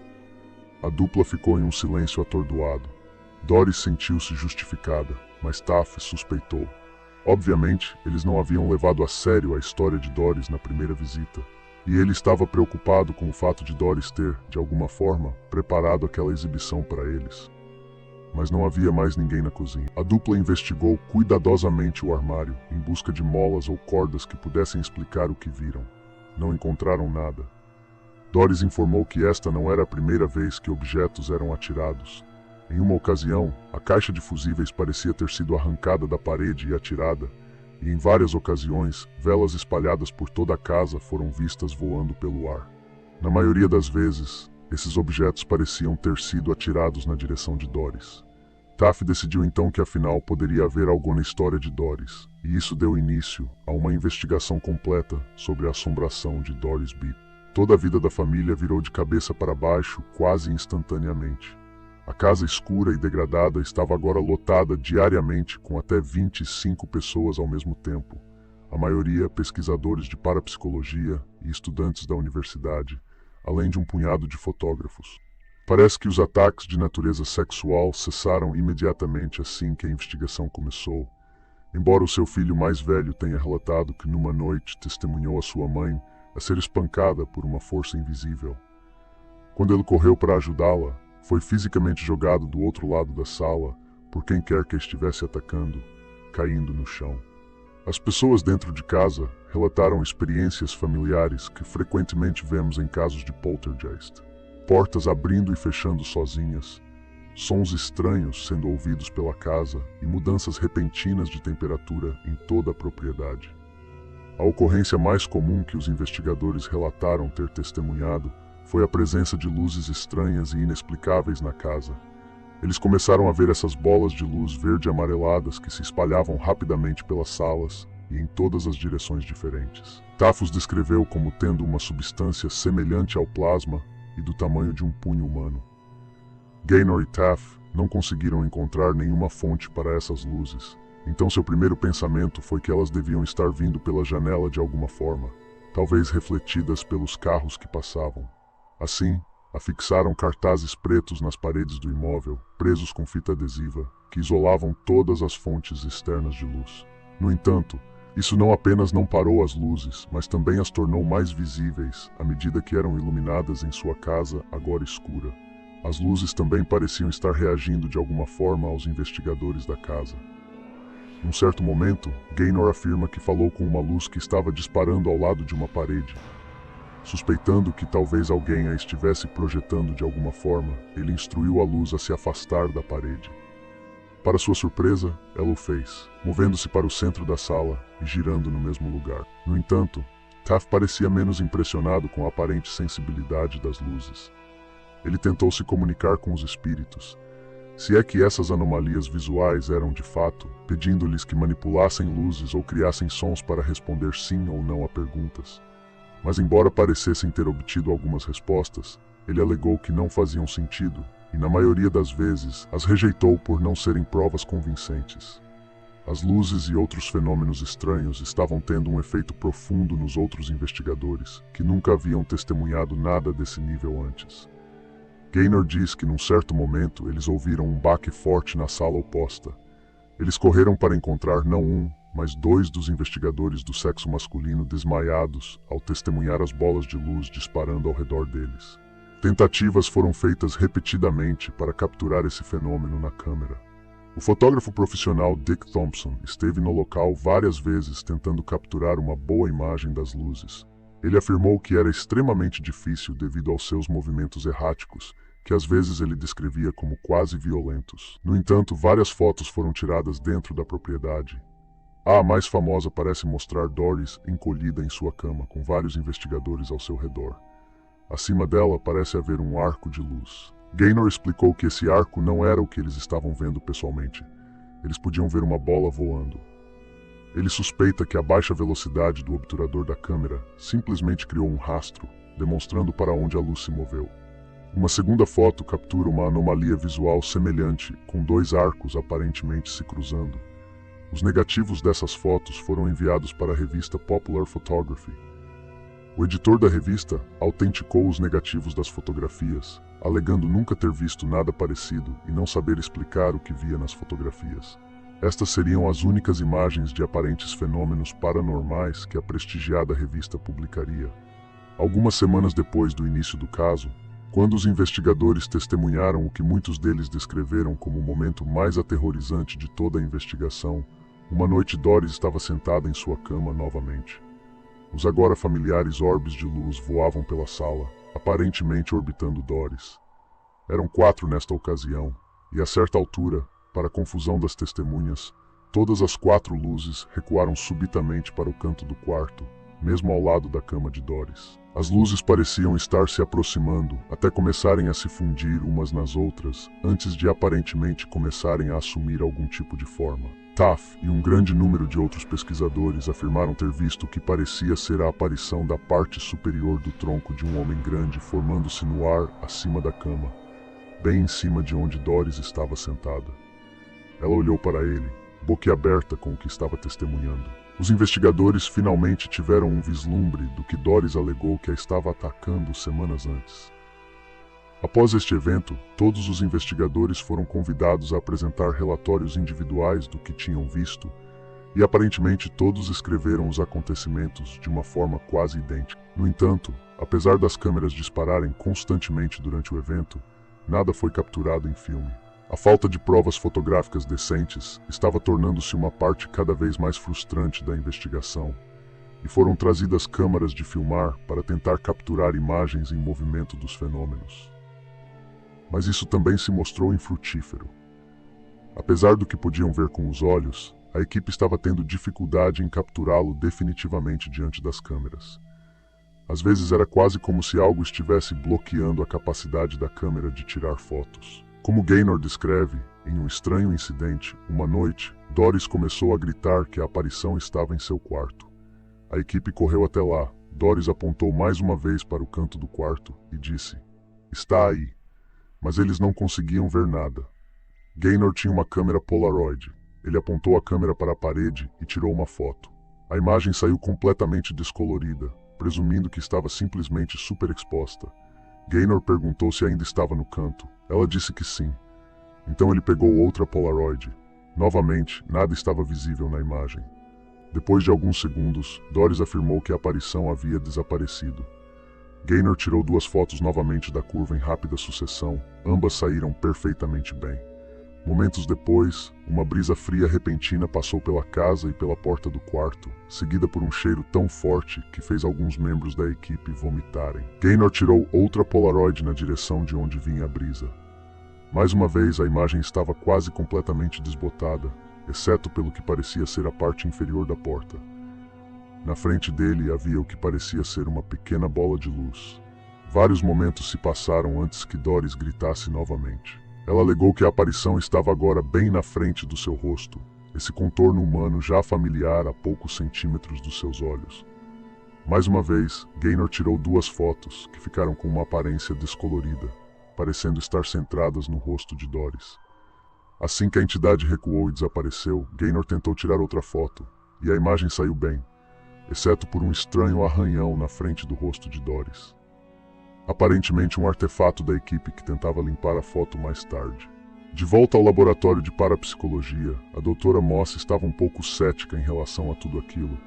A dupla ficou em um silêncio atordoado. Doris sentiu-se justificada, mas Taff suspeitou. Obviamente, eles não haviam levado a sério a história de Doris na primeira visita, e ele estava preocupado com o fato de Doris ter, de alguma forma, preparado aquela exibição para eles. Mas não havia mais ninguém na cozinha. A dupla investigou cuidadosamente o armário, em busca de molas ou cordas que pudessem explicar o que viram. Não encontraram nada. Doris informou que esta não era a primeira vez que objetos eram atirados. Em uma ocasião, a caixa de fusíveis parecia ter sido arrancada da parede e atirada, e em várias ocasiões, velas espalhadas por toda a casa foram vistas voando pelo ar. Na maioria das vezes, esses objetos pareciam ter sido atirados na direção de Doris. Taff decidiu então que afinal poderia haver algo na história de Doris, e isso deu início a uma investigação completa sobre a assombração de Doris Beep. Toda a vida da família virou de cabeça para baixo quase instantaneamente. A casa escura e degradada estava agora lotada diariamente com até 25 pessoas ao mesmo tempo, a maioria pesquisadores de parapsicologia e estudantes da universidade, além de um punhado de fotógrafos. Parece que os ataques de natureza sexual cessaram imediatamente assim que a investigação começou, embora o seu filho mais velho tenha relatado que numa noite testemunhou a sua mãe a ser espancada por uma força invisível. Quando ele correu para ajudá-la, foi fisicamente jogado do outro lado da sala por quem quer que estivesse atacando, caindo no chão. As pessoas dentro de casa relataram experiências familiares que frequentemente vemos em casos de poltergeist. Portas abrindo e fechando sozinhas, sons estranhos sendo ouvidos pela casa e mudanças repentinas de temperatura em toda a propriedade. A ocorrência mais comum que os investigadores relataram ter testemunhado foi a presença de luzes estranhas e inexplicáveis na casa. Eles começaram a ver essas bolas de luz verde-amareladas que se espalhavam rapidamente pelas salas e em todas as direções diferentes. Taff os descreveu como tendo uma substância semelhante ao plasma e do tamanho de um punho humano. Gaynor e Taff não conseguiram encontrar nenhuma fonte para essas luzes, então seu primeiro pensamento foi que elas deviam estar vindo pela janela de alguma forma, talvez refletidas pelos carros que passavam. Assim, afixaram cartazes pretos nas paredes do imóvel, presos com fita adesiva, que isolavam todas as fontes externas de luz. No entanto, isso não apenas não parou as luzes, mas também as tornou mais visíveis à medida que eram iluminadas em sua casa, agora escura. As luzes também pareciam estar reagindo de alguma forma aos investigadores da casa. Num certo momento, Gaynor afirma que falou com uma luz que estava disparando ao lado de uma parede. Suspeitando que talvez alguém a estivesse projetando de alguma forma, ele instruiu a luz a se afastar da parede. Para sua surpresa, ela o fez, movendo-se para o centro da sala e girando no mesmo lugar. No entanto, Taff parecia menos impressionado com a aparente sensibilidade das luzes. Ele tentou se comunicar com os espíritos, se é que essas anomalias visuais eram de fato, pedindo-lhes que manipulassem luzes ou criassem sons para responder sim ou não a perguntas. Mas embora parecessem ter obtido algumas respostas, ele alegou que não faziam sentido e, na maioria das vezes, as rejeitou por não serem provas convincentes. As luzes e outros fenômenos estranhos estavam tendo um efeito profundo nos outros investigadores, que nunca haviam testemunhado nada desse nível antes. Gaynor diz que num certo momento eles ouviram um baque forte na sala oposta. Eles correram para encontrar não um, mas 2 dos investigadores do sexo masculino desmaiados ao testemunhar as bolas de luz disparando ao redor deles. Tentativas foram feitas repetidamente para capturar esse fenômeno na câmera. O fotógrafo profissional Dick Thompson esteve no local várias vezes tentando capturar uma boa imagem das luzes. Ele afirmou que era extremamente difícil devido aos seus movimentos erráticos, que às vezes ele descrevia como quase violentos. No entanto, várias fotos foram tiradas dentro da propriedade. A mais famosa parece mostrar Doris encolhida em sua cama, com vários investigadores ao seu redor. Acima dela parece haver um arco de luz. Gaynor explicou que esse arco não era o que eles estavam vendo pessoalmente. Eles podiam ver uma bola voando. Ele suspeita que a baixa velocidade do obturador da câmera simplesmente criou um rastro, demonstrando para onde a luz se moveu. Uma segunda foto captura uma anomalia visual semelhante, com 2 arcos aparentemente se cruzando. Os negativos dessas fotos foram enviados para a revista Popular Photography. O editor da revista autenticou os negativos das fotografias, alegando nunca ter visto nada parecido e não saber explicar o que via nas fotografias. Estas seriam as únicas imagens de aparentes fenômenos paranormais que a prestigiada revista publicaria. Algumas semanas depois do início do caso, quando os investigadores testemunharam o que muitos deles descreveram como o momento mais aterrorizante de toda a investigação, uma noite Doris estava sentada em sua cama novamente. Os agora familiares orbes de luz voavam pela sala, aparentemente orbitando Doris. Eram 4 nesta ocasião, e a certa altura, para a confusão das testemunhas, Todas as 4 luzes recuaram subitamente para o canto do quarto, mesmo ao lado da cama de Doris. As luzes pareciam estar se aproximando, até começarem a se fundir umas nas outras, antes de aparentemente começarem a assumir algum tipo de forma. Taff e um grande número de outros pesquisadores afirmaram ter visto o que parecia ser a aparição da parte superior do tronco de um homem grande formando-se no ar acima da cama, bem em cima de onde Doris estava sentada. Ela olhou para ele, boquiaberta com o que estava testemunhando. Os investigadores finalmente tiveram um vislumbre do que Doris alegou que a estava atacando semanas antes. Após este evento, todos os investigadores foram convidados a apresentar relatórios individuais do que tinham visto, e aparentemente todos escreveram os acontecimentos de uma forma quase idêntica. No entanto, apesar das câmeras dispararem constantemente durante o evento, nada foi capturado em filme. A falta de provas fotográficas decentes estava tornando-se uma parte cada vez mais frustrante da investigação, e foram trazidas câmaras de filmar para tentar capturar imagens em movimento dos fenômenos. Mas isso também se mostrou infrutífero. Apesar do que podiam ver com os olhos, a equipe estava tendo dificuldade em capturá-lo definitivamente diante das câmeras. Às vezes era quase como se algo estivesse bloqueando a capacidade da câmera de tirar fotos. Como Gaynor descreve, em um estranho incidente, uma noite, Doris começou a gritar que a aparição estava em seu quarto. A equipe correu até lá. Doris apontou mais uma vez para o canto do quarto e disse: "Está aí." Mas eles não conseguiam ver nada. Gaynor tinha uma câmera Polaroid. Ele apontou a câmera para a parede e tirou uma foto. A imagem saiu completamente descolorida, presumindo que estava simplesmente superexposta. Gaynor perguntou se ainda estava no canto. Ela disse que sim. Então ele pegou outra Polaroid. Novamente, nada estava visível na imagem. Depois de alguns segundos, Doris afirmou que a aparição havia desaparecido. Gaynor tirou 2 fotos novamente da curva em rápida sucessão. Ambas saíram perfeitamente bem. Momentos depois, uma brisa fria repentina passou pela casa e pela porta do quarto, seguida por um cheiro tão forte que fez alguns membros da equipe vomitarem. Gaynor tirou outra Polaroid na direção de onde vinha a brisa. Mais uma vez, a imagem estava quase completamente desbotada, exceto pelo que parecia ser a parte inferior da porta. Na frente dele havia o que parecia ser uma pequena bola de luz. Vários momentos se passaram antes que Doris gritasse novamente. Ela alegou que a aparição estava agora bem na frente do seu rosto, esse contorno humano já familiar a poucos centímetros dos seus olhos. Mais uma vez, Gaynor tirou 2 fotos, que ficaram com uma aparência descolorida, parecendo estar centradas no rosto de Doris. Assim que a entidade recuou e desapareceu, Gaynor tentou tirar outra foto, e a imagem saiu bem, exceto por um estranho arranhão na frente do rosto de Doris. Aparentemente um artefato da equipe que tentava limpar a foto mais tarde. De volta ao laboratório de parapsicologia, a doutora Moss estava um pouco cética em relação a tudo aquilo,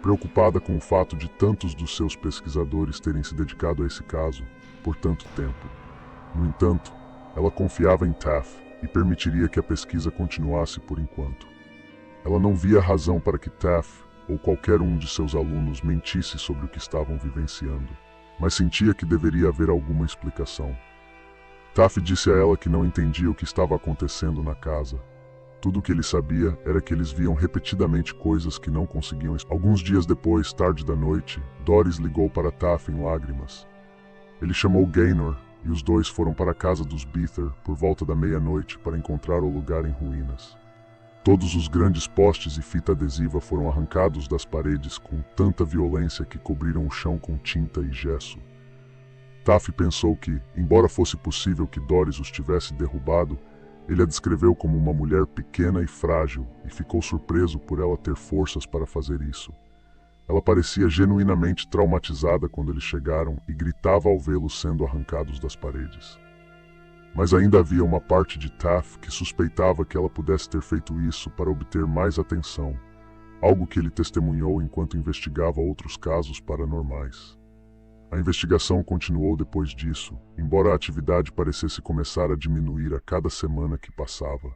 preocupada com o fato de tantos dos seus pesquisadores terem se dedicado a esse caso por tanto tempo. No entanto, ela confiava em Taff e permitiria que a pesquisa continuasse por enquanto. Ela não via razão para que Taff ou qualquer um de seus alunos mentisse sobre o que estavam vivenciando, mas sentia que deveria haver alguma explicação. Taff disse a ela que não entendia o que estava acontecendo na casa. Tudo o que ele sabia era que eles viam repetidamente coisas que não conseguiam explicar. Alguns dias depois, tarde da noite, Doris ligou para Taff em lágrimas. Ele chamou Gaynor e os dois foram para a casa dos Beather por volta da meia-noite para encontrar o lugar em ruínas. Todos os grandes postes e fita adesiva foram arrancados das paredes com tanta violência que cobriram o chão com tinta e gesso. Taff pensou que, embora fosse possível que Doris os tivesse derrubado, ele a descreveu como uma mulher pequena e frágil e ficou surpreso por ela ter forças para fazer isso. Ela parecia genuinamente traumatizada quando eles chegaram e gritava ao vê-los sendo arrancados das paredes. Mas ainda havia uma parte de Taff que suspeitava que ela pudesse ter feito isso para obter mais atenção, algo que ele testemunhou enquanto investigava outros casos paranormais. A investigação continuou depois disso, embora a atividade parecesse começar a diminuir a cada semana que passava.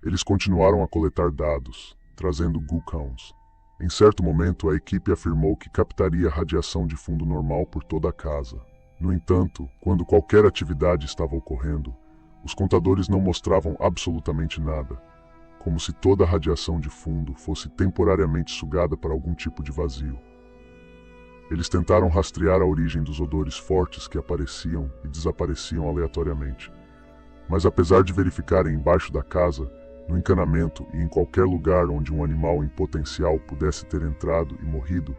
Eles continuaram a coletar dados, trazendo Gookhounds. Em certo momento, a equipe afirmou que captaria radiação de fundo normal por toda a casa. No entanto, quando qualquer atividade estava ocorrendo, os contadores não mostravam absolutamente nada, como se toda a radiação de fundo fosse temporariamente sugada para algum tipo de vazio. Eles tentaram rastrear a origem dos odores fortes que apareciam e desapareciam aleatoriamente. Mas apesar de verificarem embaixo da casa, no encanamento e em qualquer lugar onde um animal em potencial pudesse ter entrado e morrido,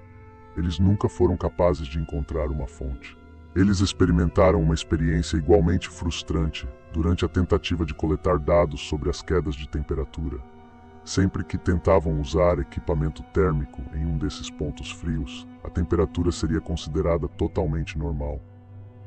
eles nunca foram capazes de encontrar uma fonte. Eles experimentaram uma experiência igualmente frustrante durante a tentativa de coletar dados sobre as quedas de temperatura. Sempre que tentavam usar equipamento térmico em um desses pontos frios, a temperatura seria considerada totalmente normal.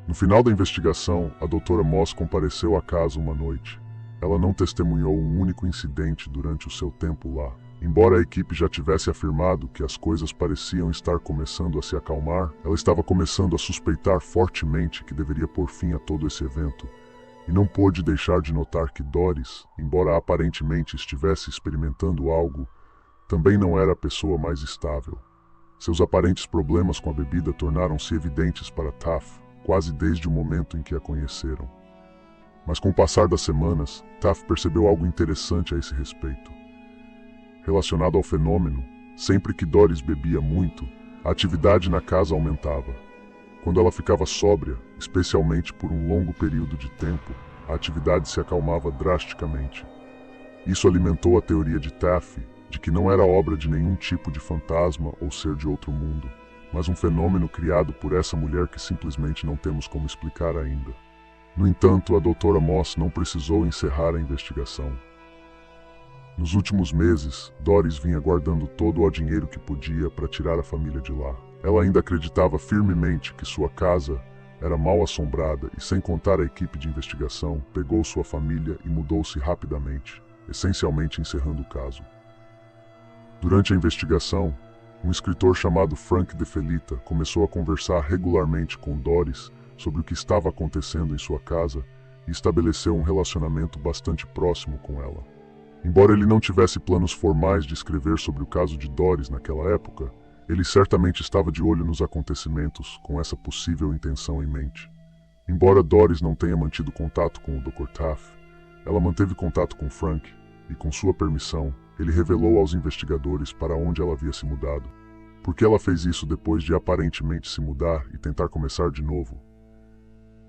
No final da investigação, a doutora Moss compareceu à casa uma noite. Ela não testemunhou um único incidente durante o seu tempo lá. Embora a equipe já tivesse afirmado que as coisas pareciam estar começando a se acalmar, ela estava começando a suspeitar fortemente que deveria pôr fim a todo esse evento. E não pôde deixar de notar que Doris, embora aparentemente estivesse experimentando algo, também não era a pessoa mais estável. Seus aparentes problemas com a bebida tornaram-se evidentes para Taff, quase desde o momento em que a conheceram. Mas com o passar das semanas, Taff percebeu algo interessante a esse respeito. Relacionado ao fenômeno, sempre que Doris bebia muito, a atividade na casa aumentava. Quando ela ficava sóbria, especialmente por um longo período de tempo, a atividade se acalmava drasticamente. Isso alimentou a teoria de Taff de que não era obra de nenhum tipo de fantasma ou ser de outro mundo, mas um fenômeno criado por essa mulher que simplesmente não temos como explicar ainda. No entanto, a doutora Moss não precisou encerrar a investigação. Nos últimos meses, Doris vinha guardando todo o dinheiro que podia para tirar a família de lá. Ela ainda acreditava firmemente que sua casa era mal assombrada e, sem contar a equipe de investigação, pegou sua família e mudou-se rapidamente, essencialmente encerrando o caso. Durante a investigação, um escritor chamado Frank De Felita começou a conversar regularmente com Doris sobre o que estava acontecendo em sua casa e estabeleceu um relacionamento bastante próximo com ela. Embora ele não tivesse planos formais de escrever sobre o caso de Doris naquela época, ele certamente estava de olho nos acontecimentos com essa possível intenção em mente. Embora Doris não tenha mantido contato com o Dr. Taff, ela manteve contato com Frank e, com sua permissão, ele revelou aos investigadores para onde ela havia se mudado. Por que ela fez isso depois de aparentemente se mudar e tentar começar de novo?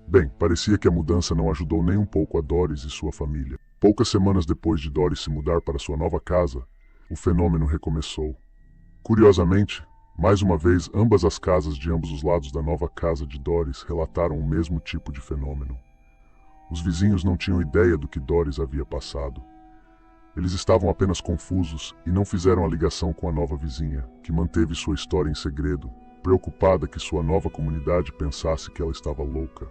Bem, parecia que a mudança não ajudou nem um pouco a Doris e sua família. Poucas semanas depois de Doris se mudar para sua nova casa, o fenômeno recomeçou. Curiosamente, mais uma vez, ambas as casas de ambos os lados da nova casa de Doris relataram o mesmo tipo de fenômeno. Os vizinhos não tinham ideia do que Doris havia passado. Eles estavam apenas confusos e não fizeram a ligação com a nova vizinha, que manteve sua história em segredo, preocupada que sua nova comunidade pensasse que ela estava louca.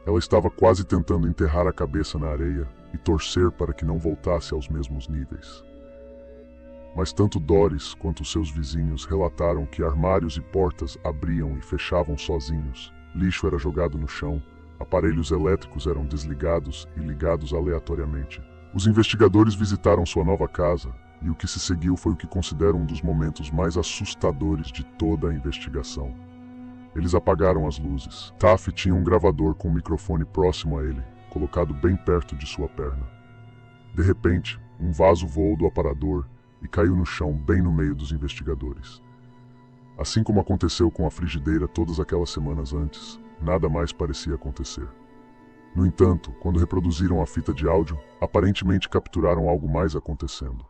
Ela estava quase tentando enterrar a cabeça na areia e torcer para que não voltasse aos mesmos níveis. Mas tanto Doris quanto seus vizinhos relataram que armários e portas abriam e fechavam sozinhos, lixo era jogado no chão, aparelhos elétricos eram desligados e ligados aleatoriamente. Os investigadores visitaram sua nova casa e o que se seguiu foi o que consideram um dos momentos mais assustadores de toda a investigação. Eles apagaram as luzes. Taff tinha um gravador com um microfone próximo a ele, colocado bem perto de sua perna. De repente, um vaso voou do aparador e caiu no chão bem no meio dos investigadores. Assim como aconteceu com a frigideira todas aquelas semanas antes, nada mais parecia acontecer. No entanto, quando reproduziram a fita de áudio, aparentemente capturaram algo mais acontecendo.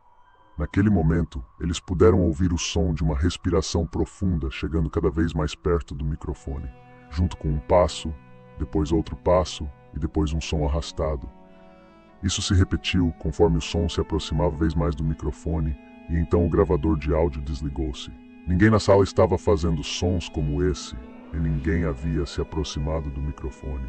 Naquele momento, eles puderam ouvir o som de uma respiração profunda chegando cada vez mais perto do microfone, junto com um passo, depois outro passo e depois um som arrastado. Isso se repetiu conforme o som se aproximava vez mais do microfone e então o gravador de áudio desligou-se. Ninguém na sala estava fazendo sons como esse e ninguém havia se aproximado do microfone.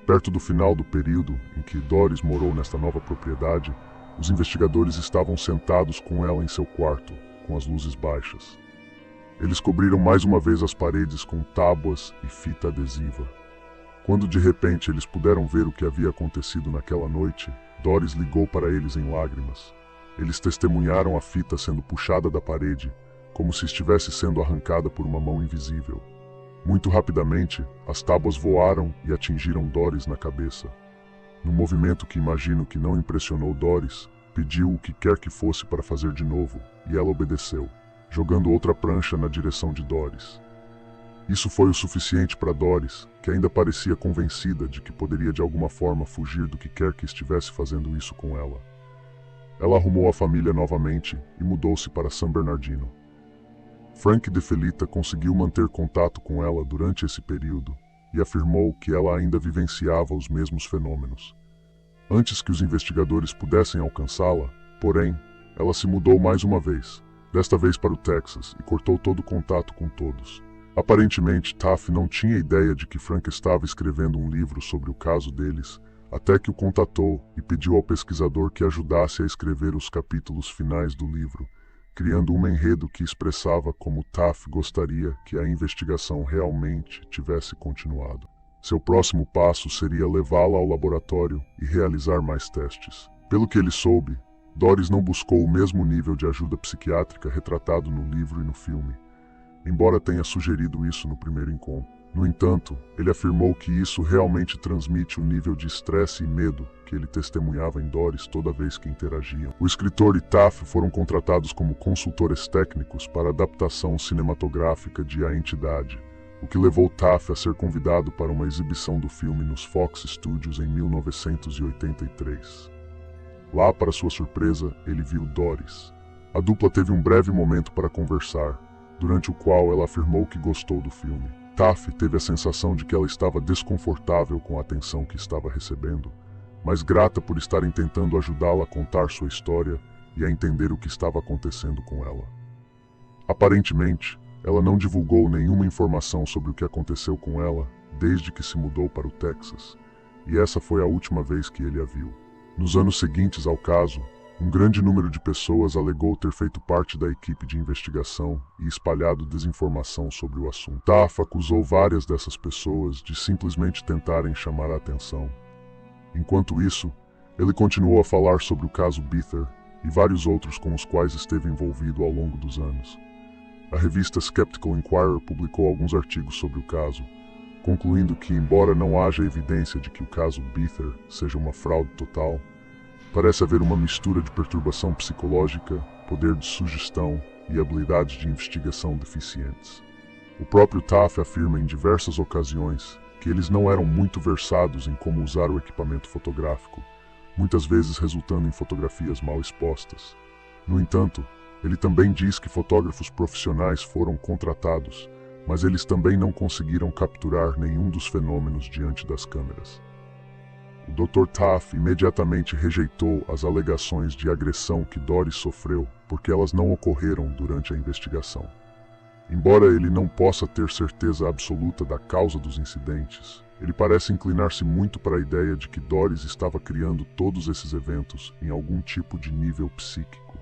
Perto do final do período em que Doris morou nesta nova propriedade, os investigadores estavam sentados com ela em seu quarto, com as luzes baixas. Eles cobriram mais uma vez as paredes com tábuas e fita adesiva. Quando de repente eles puderam ver o que havia acontecido naquela noite, Doris ligou para eles em lágrimas. Eles testemunharam a fita sendo puxada da parede, como se estivesse sendo arrancada por uma mão invisível. Muito rapidamente, as tábuas voaram e atingiram Doris na cabeça. Num movimento que imagino que não impressionou Doris, pediu o que quer que fosse para fazer de novo, e ela obedeceu, jogando outra prancha na direção de Doris. Isso foi o suficiente para Doris, que ainda parecia convencida de que poderia de alguma forma fugir do que quer que estivesse fazendo isso com ela. Ela arrumou a família novamente e mudou-se para San Bernardino. Frank De Felita conseguiu manter contato com ela durante esse período e afirmou que ela ainda vivenciava os mesmos fenômenos. Antes que os investigadores pudessem alcançá-la, porém, ela se mudou mais uma vez, desta vez para o Texas, e cortou todo o contato com todos. Aparentemente, Taff não tinha ideia de que Frank estava escrevendo um livro sobre o caso deles, até que o contatou e pediu ao pesquisador que ajudasse a escrever os capítulos finais do livro, criando um enredo que expressava como Taff gostaria que a investigação realmente tivesse continuado. Seu próximo passo seria levá-la ao laboratório e realizar mais testes. Pelo que ele soube, Doris não buscou o mesmo nível de ajuda psiquiátrica retratado no livro e no filme, embora tenha sugerido isso no primeiro encontro. No entanto, ele afirmou que isso realmente transmite o nível de estresse e medo que ele testemunhava em Doris toda vez que interagiam. O escritor e Taff foram contratados como consultores técnicos para a adaptação cinematográfica de A Entidade, o que levou Taff a ser convidado para uma exibição do filme nos Fox Studios em 1983. Lá, para sua surpresa, ele viu Doris. A dupla teve um breve momento para conversar, durante o qual ela afirmou que gostou do filme. Taff teve a sensação de que ela estava desconfortável com a atenção que estava recebendo, mas grata por estarem tentando ajudá-la a contar sua história e a entender o que estava acontecendo com ela. Aparentemente, ela não divulgou nenhuma informação sobre o que aconteceu com ela desde que se mudou para o Texas, e essa foi a última vez que ele a viu. Nos anos seguintes ao caso, um grande número de pessoas alegou ter feito parte da equipe de investigação e espalhado desinformação sobre o assunto. Taff acusou várias dessas pessoas de simplesmente tentarem chamar a atenção. Enquanto isso, ele continuou a falar sobre o caso Bither e vários outros com os quais esteve envolvido ao longo dos anos. A revista Skeptical Inquirer publicou alguns artigos sobre o caso, concluindo que, embora não haja evidência de que o caso Bither seja uma fraude total, parece haver uma mistura de perturbação psicológica, poder de sugestão e habilidades de investigação deficientes. O próprio Taff afirma em diversas ocasiões que eles não eram muito versados em como usar o equipamento fotográfico, muitas vezes resultando em fotografias mal expostas. No entanto, ele também diz que fotógrafos profissionais foram contratados, mas eles também não conseguiram capturar nenhum dos fenômenos diante das câmeras. O Dr. Taff imediatamente rejeitou as alegações de agressão que Doris sofreu porque elas não ocorreram durante a investigação. Embora ele não possa ter certeza absoluta da causa dos incidentes, ele parece inclinar-se muito para a ideia de que Doris estava criando todos esses eventos em algum tipo de nível psíquico.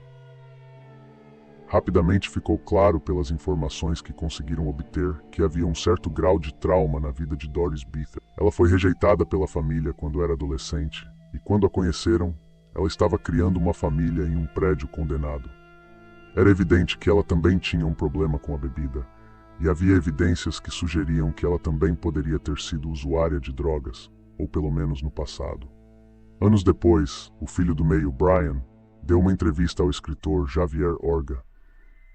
Rapidamente ficou claro pelas informações que conseguiram obter que havia um certo grau de trauma na vida de Doris Bither. Ela foi rejeitada pela família quando era adolescente, e quando a conheceram, ela estava criando uma família em um prédio condenado. Era evidente que ela também tinha um problema com a bebida, e havia evidências que sugeriam que ela também poderia ter sido usuária de drogas, ou pelo menos no passado. Anos depois, o filho do meio, Brian, deu uma entrevista ao escritor Javier Orga.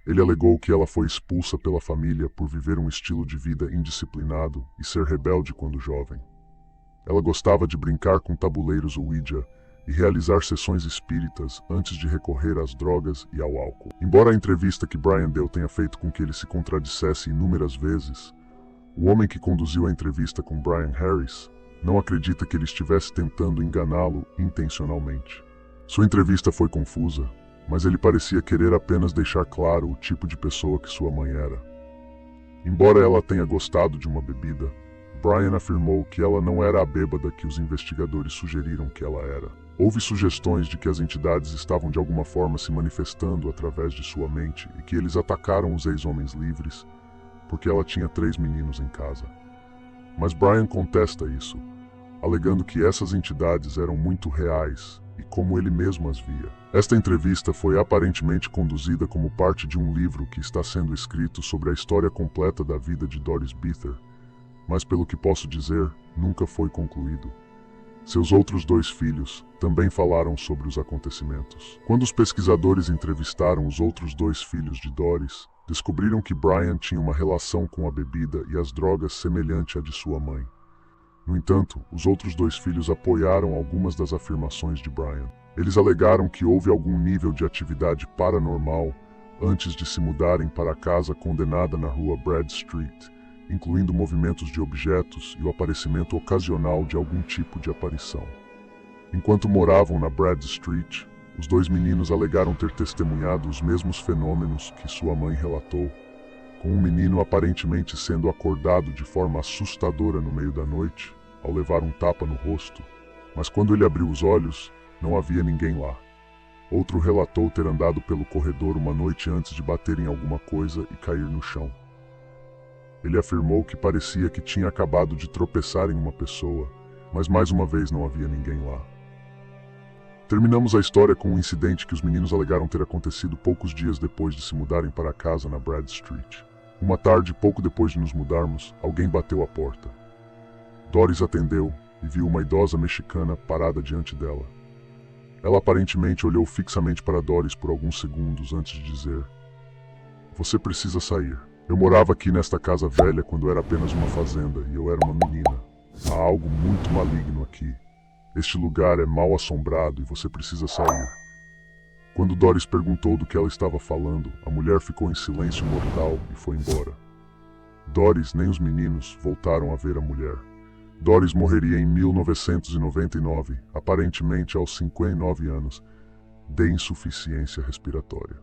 Ele alegou que ela foi expulsa pela família por viver um estilo de vida indisciplinado e ser rebelde quando jovem. Ela gostava de brincar com tabuleiros Ouija e realizar sessões espíritas antes de recorrer às drogas e ao álcool. Embora a entrevista que Brian deu tenha feito com que ele se contradissesse inúmeras vezes, o homem que conduziu a entrevista com Brian Harris não acredita que ele estivesse tentando enganá-lo intencionalmente. Sua entrevista foi confusa, mas ele parecia querer apenas deixar claro o tipo de pessoa que sua mãe era. Embora ela tenha gostado de uma bebida, Brian afirmou que ela não era a bêbada que os investigadores sugeriram que ela era. Houve sugestões de que as entidades estavam de alguma forma se manifestando através de sua mente e que eles atacaram os ex-homens livres porque ela tinha 3 meninos em casa. Mas Brian contesta isso, alegando que essas entidades eram muito reais e como ele mesmo as via. Esta entrevista foi aparentemente conduzida como parte de um livro que está sendo escrito sobre a história completa da vida de Doris Bither, mas pelo que posso dizer, nunca foi concluído. Seus outros 2 filhos também falaram sobre os acontecimentos. Quando os pesquisadores entrevistaram os outros 2 filhos de Doris, descobriram que Brian tinha uma relação com a bebida e as drogas semelhante à de sua mãe. No entanto, os outros 2 filhos apoiaram algumas das afirmações de Brian. Eles alegaram que houve algum nível de atividade paranormal antes de se mudarem para a casa condenada na rua Brad Street, incluindo movimentos de objetos e o aparecimento ocasional de algum tipo de aparição. Enquanto moravam na Brad Street, os 2 meninos alegaram ter testemunhado os mesmos fenômenos que sua mãe relatou, com um menino aparentemente sendo acordado de forma assustadora no meio da noite, ao levar um tapa no rosto, mas quando ele abriu os olhos, não havia ninguém lá. Outro relatou ter andado pelo corredor uma noite antes de bater em alguma coisa e cair no chão. Ele afirmou que parecia que tinha acabado de tropeçar em uma pessoa, mas mais uma vez não havia ninguém lá. Terminamos a história com um incidente que os meninos alegaram ter acontecido poucos dias depois de se mudarem para a casa na Brad Street. Uma tarde, pouco depois de nos mudarmos, alguém bateu à porta. Doris atendeu e viu uma idosa mexicana parada diante dela. Ela aparentemente olhou fixamente para Doris por alguns segundos antes de dizer: "Você precisa sair. Eu morava aqui nesta casa velha quando era apenas uma fazenda e eu era uma menina. Há algo muito maligno aqui. Este lugar é mal assombrado e você precisa sair." Quando Doris perguntou do que ela estava falando, a mulher ficou em silêncio mortal e foi embora. Doris nem os meninos voltaram a ver a mulher. Doris morreria em 1999, aparentemente aos 59 anos, de insuficiência respiratória.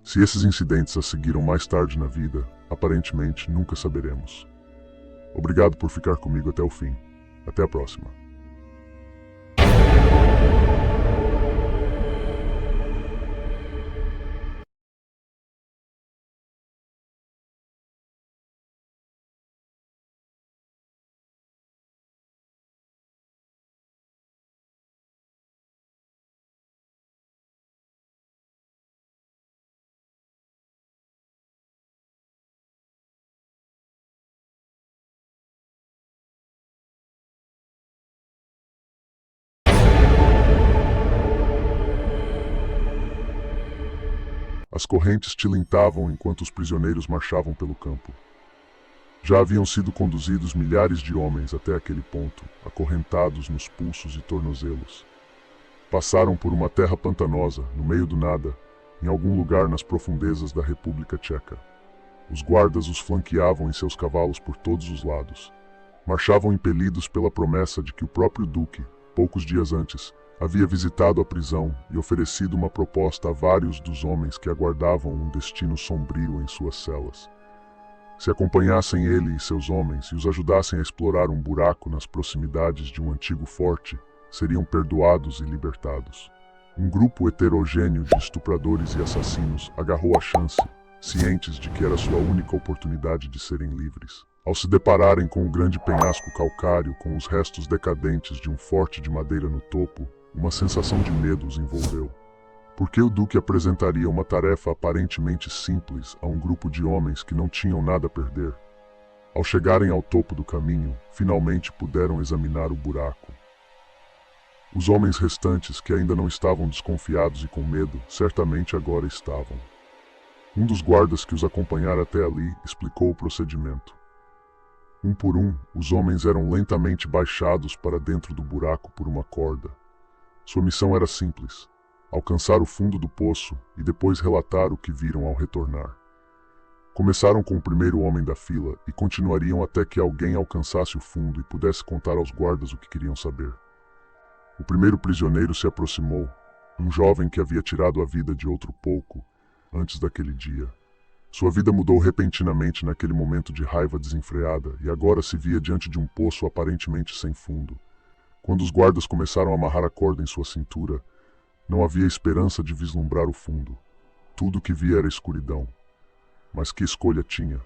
Se esses incidentes a seguiram mais tarde na vida, aparentemente nunca saberemos. Obrigado por ficar comigo até o fim. Até a próxima. As correntes tilintavam enquanto os prisioneiros marchavam pelo campo. Já haviam sido conduzidos milhares de homens até aquele ponto, acorrentados nos pulsos e tornozelos. Passaram por uma terra pantanosa, no meio do nada, em algum lugar nas profundezas da República Tcheca. Os guardas os flanqueavam em seus cavalos por todos os lados. Marchavam impelidos pela promessa de que o próprio Duque, poucos dias antes, havia visitado a prisão e oferecido uma proposta a vários dos homens que aguardavam um destino sombrio em suas celas. Se acompanhassem ele e seus homens e os ajudassem a explorar um buraco nas proximidades de um antigo forte, seriam perdoados e libertados. Um grupo heterogêneo de estupradores e assassinos agarrou a chance, cientes de que era sua única oportunidade de serem livres. Ao se depararem com o grande penhasco calcário com os restos decadentes de um forte de madeira no topo, uma sensação de medo os envolveu. Por que o Duque apresentaria uma tarefa aparentemente simples a um grupo de homens que não tinham nada a perder? Ao chegarem ao topo do caminho, finalmente puderam examinar o buraco. Os homens restantes, que ainda não estavam desconfiados e com medo, certamente agora estavam. Um dos guardas que os acompanhara até ali explicou o procedimento. Um por um, os homens eram lentamente baixados para dentro do buraco por uma corda. Sua missão era simples: alcançar o fundo do poço e depois relatar o que viram ao retornar. Começaram com o primeiro homem da fila e continuariam até que alguém alcançasse o fundo e pudesse contar aos guardas o que queriam saber. O primeiro prisioneiro se aproximou, um jovem que havia tirado a vida de outro pouco antes daquele dia. Sua vida mudou repentinamente naquele momento de raiva desenfreada e agora se via diante de um poço aparentemente sem fundo. Quando os guardas começaram a amarrar a corda em sua cintura, não havia esperança de vislumbrar o fundo. Tudo o que via era escuridão. Mas que escolha tinha?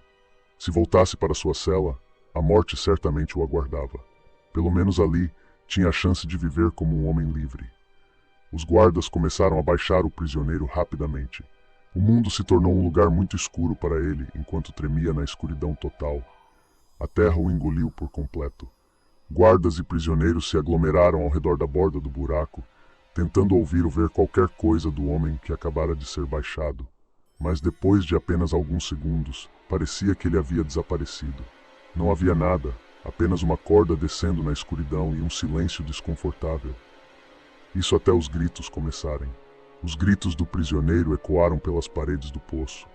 Se voltasse para sua cela, a morte certamente o aguardava. Pelo menos ali, tinha a chance de viver como um homem livre. Os guardas começaram a baixar o prisioneiro rapidamente. O mundo se tornou um lugar muito escuro para ele enquanto tremia na escuridão total. A terra o engoliu por completo. Guardas e prisioneiros se aglomeraram ao redor da borda do buraco, tentando ouvir ou ver qualquer coisa do homem que acabara de ser baixado. Mas depois de apenas alguns segundos, parecia que ele havia desaparecido. Não havia nada, apenas uma corda descendo na escuridão e um silêncio desconfortável. Isso até os gritos começarem. Os gritos do prisioneiro ecoaram pelas paredes do poço.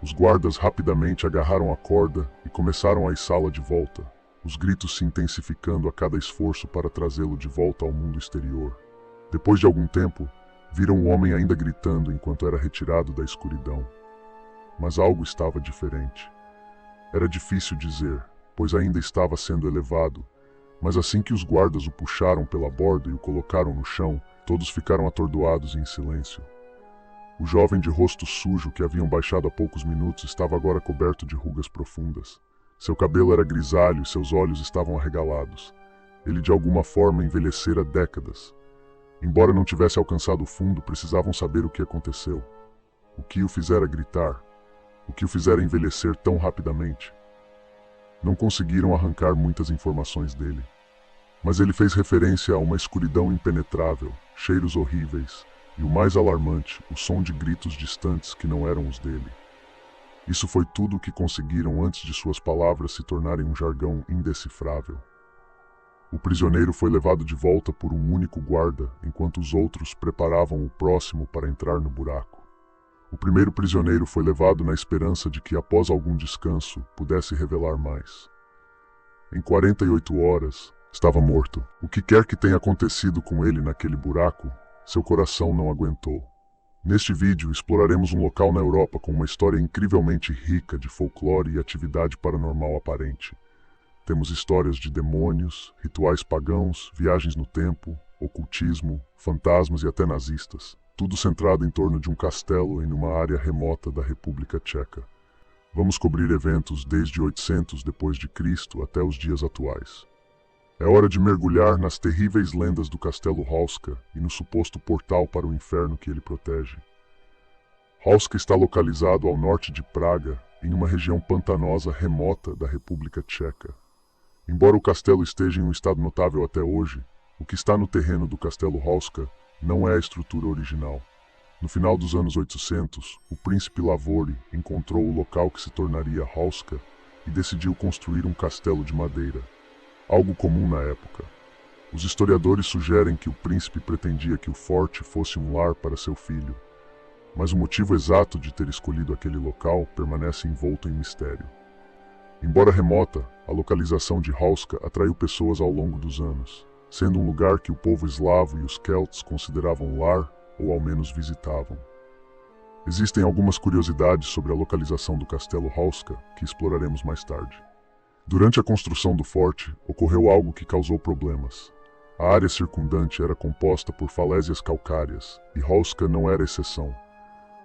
Os guardas rapidamente agarraram a corda e começaram a içá-la de volta, os gritos se intensificando a cada esforço para trazê-lo de volta ao mundo exterior. Depois de algum tempo, viram o homem ainda gritando enquanto era retirado da escuridão. Mas algo estava diferente. Era difícil dizer, pois ainda estava sendo elevado, mas assim que os guardas o puxaram pela borda e o colocaram no chão, todos ficaram atordoados e em silêncio. O jovem de rosto sujo que haviam baixado há poucos minutos estava agora coberto de rugas profundas. Seu cabelo era grisalho e seus olhos estavam arregalados. Ele de alguma forma envelhecera décadas. Embora não tivesse alcançado o fundo, precisavam saber o que aconteceu. O que o fizera gritar? O que o fizera envelhecer tão rapidamente? Não conseguiram arrancar muitas informações dele. Mas ele fez referência a uma escuridão impenetrável, cheiros horríveis, e o mais alarmante, o som de gritos distantes que não eram os dele. Isso foi tudo o que conseguiram antes de suas palavras se tornarem um jargão indecifrável. O prisioneiro foi levado de volta por um único guarda, enquanto os outros preparavam o próximo para entrar no buraco. O primeiro prisioneiro foi levado na esperança de que, após algum descanso, pudesse revelar mais. Em 48 horas, estava morto. O que quer que tenha acontecido com ele naquele buraco, seu coração não aguentou. Neste vídeo, exploraremos um local na Europa com uma história incrivelmente rica de folclore e atividade paranormal aparente. Temos histórias de demônios, rituais pagãos, viagens no tempo, ocultismo, fantasmas e até nazistas. Tudo centrado em torno de um castelo em uma área remota da República Tcheca. Vamos cobrir eventos desde 800 d.C. até os dias atuais. É hora de mergulhar nas terríveis lendas do Castelo Hauska e no suposto portal para o inferno que ele protege. Hauska está localizado ao norte de Praga, em uma região pantanosa remota da República Tcheca. Embora o castelo esteja em um estado notável até hoje, o que está no terreno do Castelo Hauska não é a estrutura original. No final dos anos 800, o príncipe Lavori encontrou o local que se tornaria Hauska e decidiu construir um castelo de madeira, algo comum na época. Os historiadores sugerem que o príncipe pretendia que o forte fosse um lar para seu filho, mas o motivo exato de ter escolhido aquele local permanece envolto em mistério. Embora remota, a localização de Hauska atraiu pessoas ao longo dos anos, sendo um lugar que o povo eslavo e os celts consideravam lar ou ao menos visitavam. Existem algumas curiosidades sobre a localização do castelo Hauska que exploraremos mais tarde. Durante a construção do forte, ocorreu algo que causou problemas. A área circundante era composta por falésias calcárias, e Hauska não era exceção.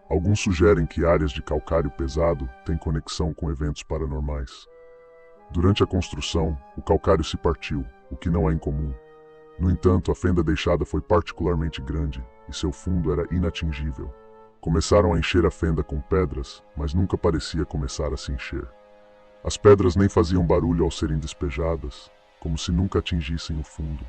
Alguns sugerem que áreas de calcário pesado têm conexão com eventos paranormais. Durante a construção, o calcário se partiu, o que não é incomum. No entanto, a fenda deixada foi particularmente grande, e seu fundo era inatingível. Começaram a encher a fenda com pedras, mas nunca parecia começar a se encher. As pedras nem faziam barulho ao serem despejadas, como se nunca atingissem o fundo.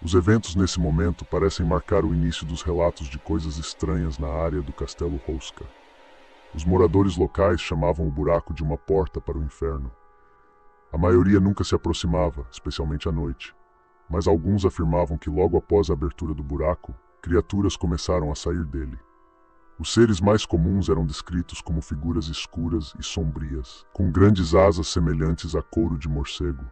Os eventos nesse momento parecem marcar o início dos relatos de coisas estranhas na área do Castelo Hauska. Os moradores locais chamavam o buraco de uma porta para o inferno. A maioria nunca se aproximava, especialmente à noite, mas alguns afirmavam que logo após a abertura do buraco, criaturas começaram a sair dele. Os seres mais comuns eram descritos como figuras escuras e sombrias, com grandes asas semelhantes a couro de morcego.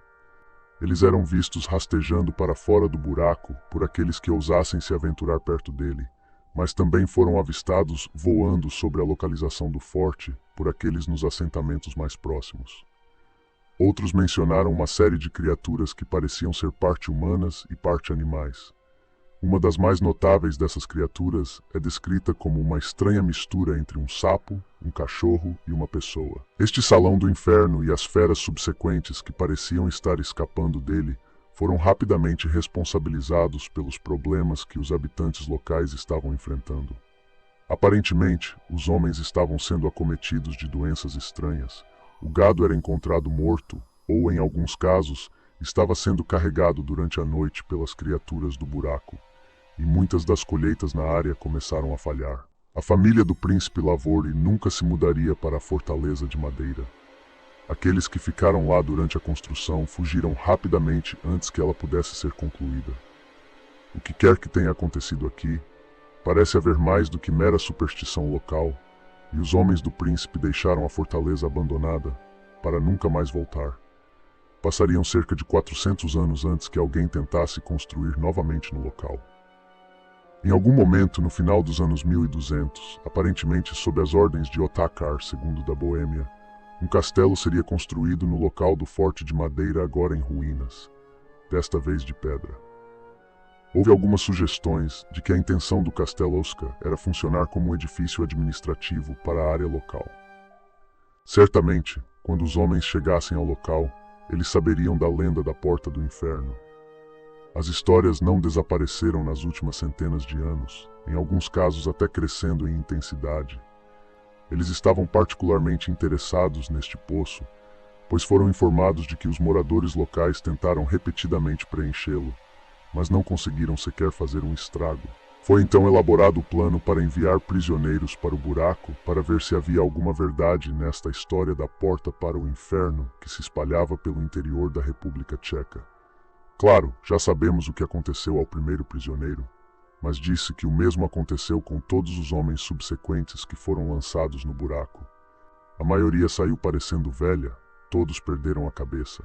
Eles eram vistos rastejando para fora do buraco por aqueles que ousassem se aventurar perto dele, mas também foram avistados voando sobre a localização do forte por aqueles nos assentamentos mais próximos. Outros mencionaram uma série de criaturas que pareciam ser parte humanas e parte animais. Uma das mais notáveis dessas criaturas é descrita como uma estranha mistura entre um sapo, um cachorro e uma pessoa. Este salão do inferno e as feras subsequentes que pareciam estar escapando dele foram rapidamente responsabilizados pelos problemas que os habitantes locais estavam enfrentando. Aparentemente, os homens estavam sendo acometidos de doenças estranhas, o gado era encontrado morto ou, em alguns casos, estava sendo carregado durante a noite pelas criaturas do buraco, e muitas das colheitas na área começaram a falhar. A família do príncipe Lavori nunca se mudaria para a fortaleza de madeira. Aqueles que ficaram lá durante a construção fugiram rapidamente antes que ela pudesse ser concluída. O que quer que tenha acontecido aqui, parece haver mais do que mera superstição local, e os homens do príncipe deixaram a fortaleza abandonada para nunca mais voltar. Passariam cerca de 400 anos antes que alguém tentasse construir novamente no local. Em algum momento no final dos anos 1200, aparentemente sob as ordens de Otakar II da Boêmia, um castelo seria construído no local do forte de madeira agora em ruínas, desta vez de pedra. Houve algumas sugestões de que a intenção do Castelo Oska era funcionar como um edifício administrativo para a área local. Certamente, quando os homens chegassem ao local, eles saberiam da lenda da Porta do Inferno. As histórias não desapareceram nas últimas centenas de anos, em alguns casos até crescendo em intensidade. Eles estavam particularmente interessados neste poço, pois foram informados de que os moradores locais tentaram repetidamente preenchê-lo, mas não conseguiram sequer fazer um estrago. Foi então elaborado o plano para enviar prisioneiros para o buraco para ver se havia alguma verdade nesta história da porta para o inferno que se espalhava pelo interior da República Tcheca. Claro, já sabemos o que aconteceu ao primeiro prisioneiro, mas disse que o mesmo aconteceu com todos os homens subsequentes que foram lançados no buraco. A maioria saiu parecendo velha, todos perderam a cabeça.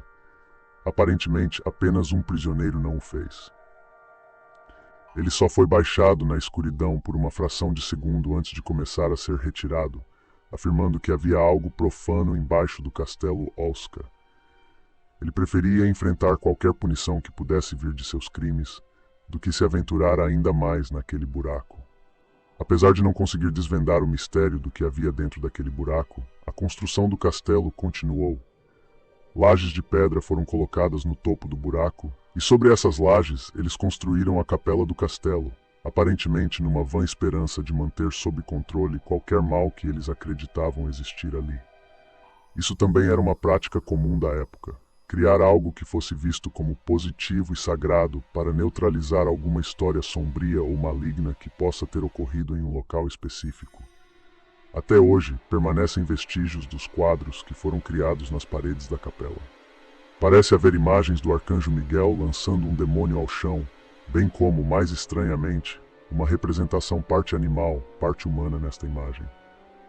Aparentemente, apenas um prisioneiro não o fez. Ele só foi baixado na escuridão por uma fração de segundo antes de começar a ser retirado, afirmando que havia algo profano embaixo do castelo Oska. Ele preferia enfrentar qualquer punição que pudesse vir de seus crimes, do que se aventurar ainda mais naquele buraco. Apesar de não conseguir desvendar o mistério do que havia dentro daquele buraco, a construção do castelo continuou. Lajes de pedra foram colocadas no topo do buraco, e sobre essas lajes eles construíram a capela do castelo, aparentemente numa vã esperança de manter sob controle qualquer mal que eles acreditavam existir ali. Isso também era uma prática comum da época, criar algo que fosse visto como positivo e sagrado para neutralizar alguma história sombria ou maligna que possa ter ocorrido em um local específico. Até hoje, permanecem vestígios dos quadros que foram criados nas paredes da capela. Parece haver imagens do arcanjo Miguel lançando um demônio ao chão, bem como, mais estranhamente, uma representação parte animal, parte humana nesta imagem.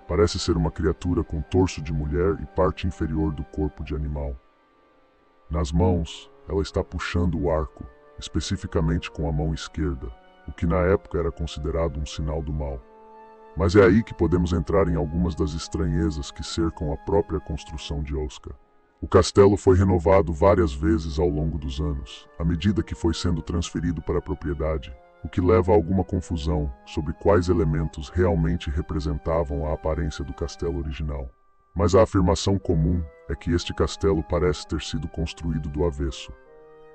Parece ser uma criatura com torso de mulher e parte inferior do corpo de animal. Nas mãos, ela está puxando o arco, especificamente com a mão esquerda, o que na época era considerado um sinal do mal. Mas é aí que podemos entrar em algumas das estranhezas que cercam a própria construção de Oska. O castelo foi renovado várias vezes ao longo dos anos, à medida que foi sendo transferido para a propriedade, o que leva a alguma confusão sobre quais elementos realmente representavam a aparência do castelo original. Mas a afirmação comum é que este castelo parece ter sido construído do avesso.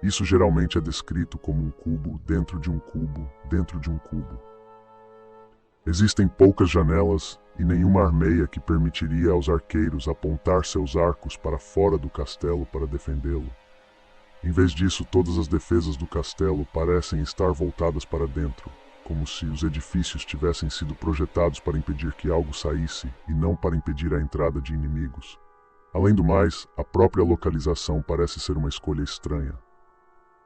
Isso geralmente é descrito como um cubo dentro de um cubo dentro de um cubo. Existem poucas janelas e nenhuma armeia que permitiria aos arqueiros apontar seus arcos para fora do castelo para defendê-lo. Em vez disso, todas as defesas do castelo parecem estar voltadas para dentro, como se os edifícios tivessem sido projetados para impedir que algo saísse e não para impedir a entrada de inimigos. Além do mais, a própria localização parece ser uma escolha estranha.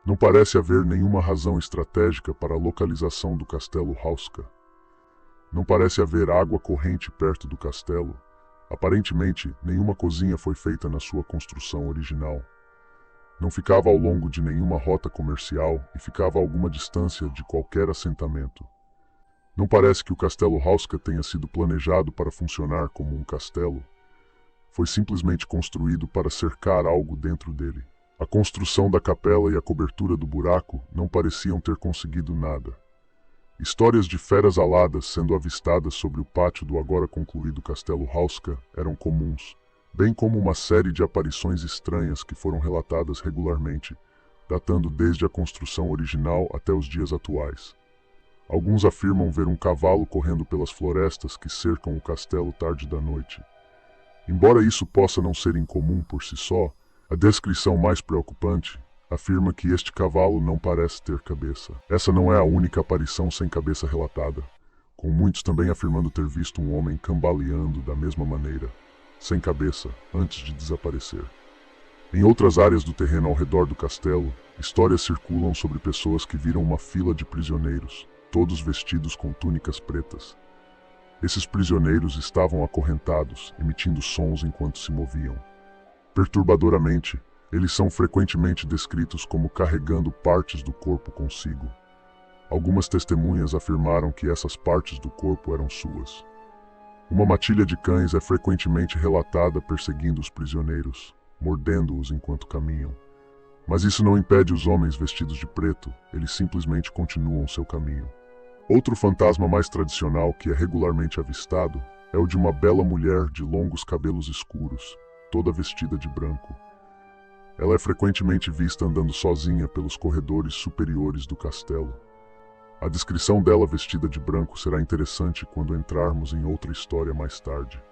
Não parece haver nenhuma razão estratégica para a localização do castelo Hauska. Não parece haver água corrente perto do castelo. Aparentemente, nenhuma cozinha foi feita na sua construção original. Não ficava ao longo de nenhuma rota comercial e ficava a alguma distância de qualquer assentamento. Não parece que o castelo Hauska tenha sido planejado para funcionar como um castelo. Foi simplesmente construído para cercar algo dentro dele. A construção da capela e a cobertura do buraco não pareciam ter conseguido nada. Histórias de feras aladas sendo avistadas sobre o pátio do agora concluído castelo Hauska eram comuns, bem como uma série de aparições estranhas que foram relatadas regularmente, datando desde a construção original até os dias atuais. Alguns afirmam ver um cavalo correndo pelas florestas que cercam o castelo tarde da noite. Embora isso possa não ser incomum por si só, a descrição mais preocupante afirma que este cavalo não parece ter cabeça. Essa não é a única aparição sem cabeça relatada, com muitos também afirmando ter visto um homem cambaleando da mesma maneira, sem cabeça, antes de desaparecer. Em outras áreas do terreno ao redor do castelo, histórias circulam sobre pessoas que viram uma fila de prisioneiros, todos vestidos com túnicas pretas. Esses prisioneiros estavam acorrentados, emitindo sons enquanto se moviam. Perturbadoramente, eles são frequentemente descritos como carregando partes do corpo consigo. Algumas testemunhas afirmaram que essas partes do corpo eram suas. Uma matilha de cães é frequentemente relatada perseguindo os prisioneiros, mordendo-os enquanto caminham. Mas isso não impede os homens vestidos de preto, eles simplesmente continuam seu caminho. Outro fantasma mais tradicional que é regularmente avistado é o de uma bela mulher de longos cabelos escuros, toda vestida de branco. Ela é frequentemente vista andando sozinha pelos corredores superiores do castelo. A descrição dela vestida de branco será interessante quando entrarmos em outra história mais tarde.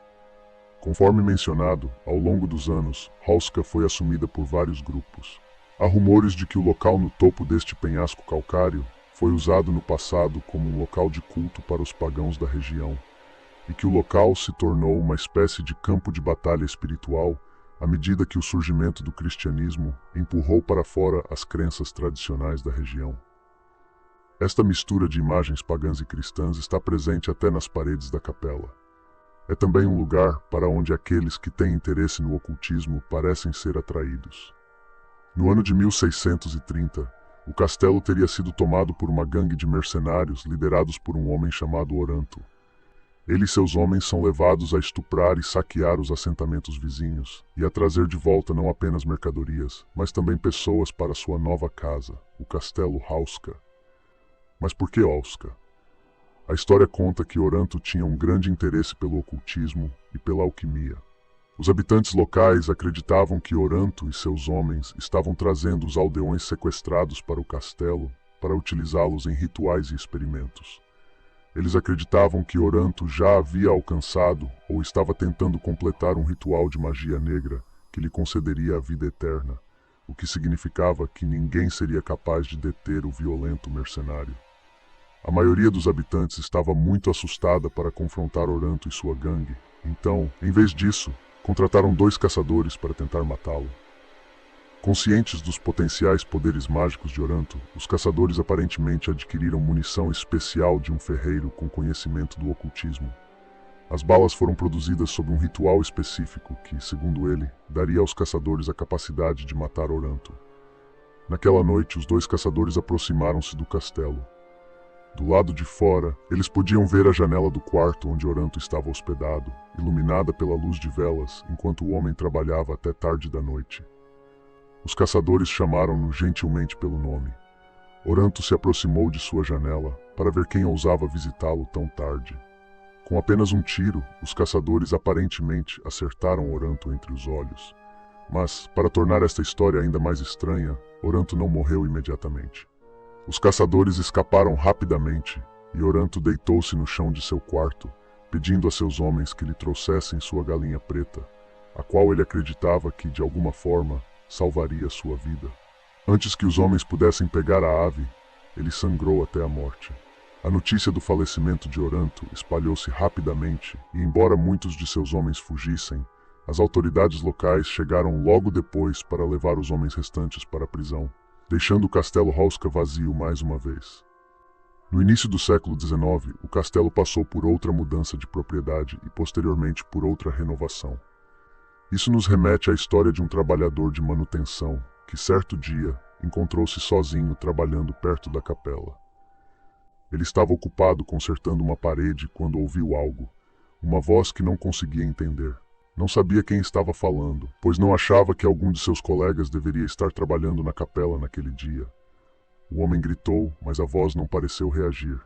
Conforme mencionado, ao longo dos anos, Hauska foi assumida por vários grupos. Há rumores de que o local no topo deste penhasco calcário foi usado no passado como um local de culto para os pagãos da região, e que o local se tornou uma espécie de campo de batalha espiritual à medida que o surgimento do cristianismo empurrou para fora as crenças tradicionais da região. Esta mistura de imagens pagãs e cristãs está presente até nas paredes da capela. É também um lugar para onde aqueles que têm interesse no ocultismo parecem ser atraídos. No ano de 1630, o castelo teria sido tomado por uma gangue de mercenários liderados por um homem chamado Oranto. Ele e seus homens são levados a estuprar e saquear os assentamentos vizinhos e a trazer de volta não apenas mercadorias, mas também pessoas para sua nova casa, o castelo Hauska. Mas por que Hauska? A história conta que Oranto tinha um grande interesse pelo ocultismo e pela alquimia. Os habitantes locais acreditavam que Oranto e seus homens estavam trazendo os aldeões sequestrados para o castelo para utilizá-los em rituais e experimentos. Eles acreditavam que Oranto já havia alcançado ou estava tentando completar um ritual de magia negra que lhe concederia a vida eterna, o que significava que ninguém seria capaz de deter o violento mercenário. A maioria dos habitantes estava muito assustada para confrontar Oranto e sua gangue, então, em vez disso, contrataram 2 caçadores para tentar matá-lo. Conscientes dos potenciais poderes mágicos de Oranto, os caçadores aparentemente adquiriram munição especial de um ferreiro com conhecimento do ocultismo. As balas foram produzidas sob um ritual específico que, segundo ele, daria aos caçadores a capacidade de matar Oranto. Naquela noite, os 2 caçadores aproximaram-se do castelo. Do lado de fora, eles podiam ver a janela do quarto onde Oranto estava hospedado, iluminada pela luz de velas, enquanto o homem trabalhava até tarde da noite. Os caçadores chamaram-no gentilmente pelo nome. Oranto se aproximou de sua janela para ver quem ousava visitá-lo tão tarde. Com apenas um tiro, os caçadores aparentemente acertaram Oranto entre os olhos. Mas, para tornar esta história ainda mais estranha, Oranto não morreu imediatamente. Os caçadores escaparam rapidamente e Oranto deitou-se no chão de seu quarto, pedindo a seus homens que lhe trouxessem sua galinha preta, a qual ele acreditava que, de alguma forma, salvaria sua vida. Antes que os homens pudessem pegar a ave, ele sangrou até a morte. A notícia do falecimento de Oranto espalhou-se rapidamente e, embora muitos de seus homens fugissem, as autoridades locais chegaram logo depois para levar os homens restantes para a prisão, deixando o castelo Hauska vazio mais uma vez. No início do século XIX, o castelo passou por outra mudança de propriedade e posteriormente por outra renovação. Isso nos remete à história de um trabalhador de manutenção que, certo dia, encontrou-se sozinho trabalhando perto da capela. Ele estava ocupado consertando uma parede quando ouviu algo, uma voz que não conseguia entender. Não sabia quem estava falando, pois não achava que algum de seus colegas deveria estar trabalhando na capela naquele dia. O homem gritou, mas a voz não pareceu reagir.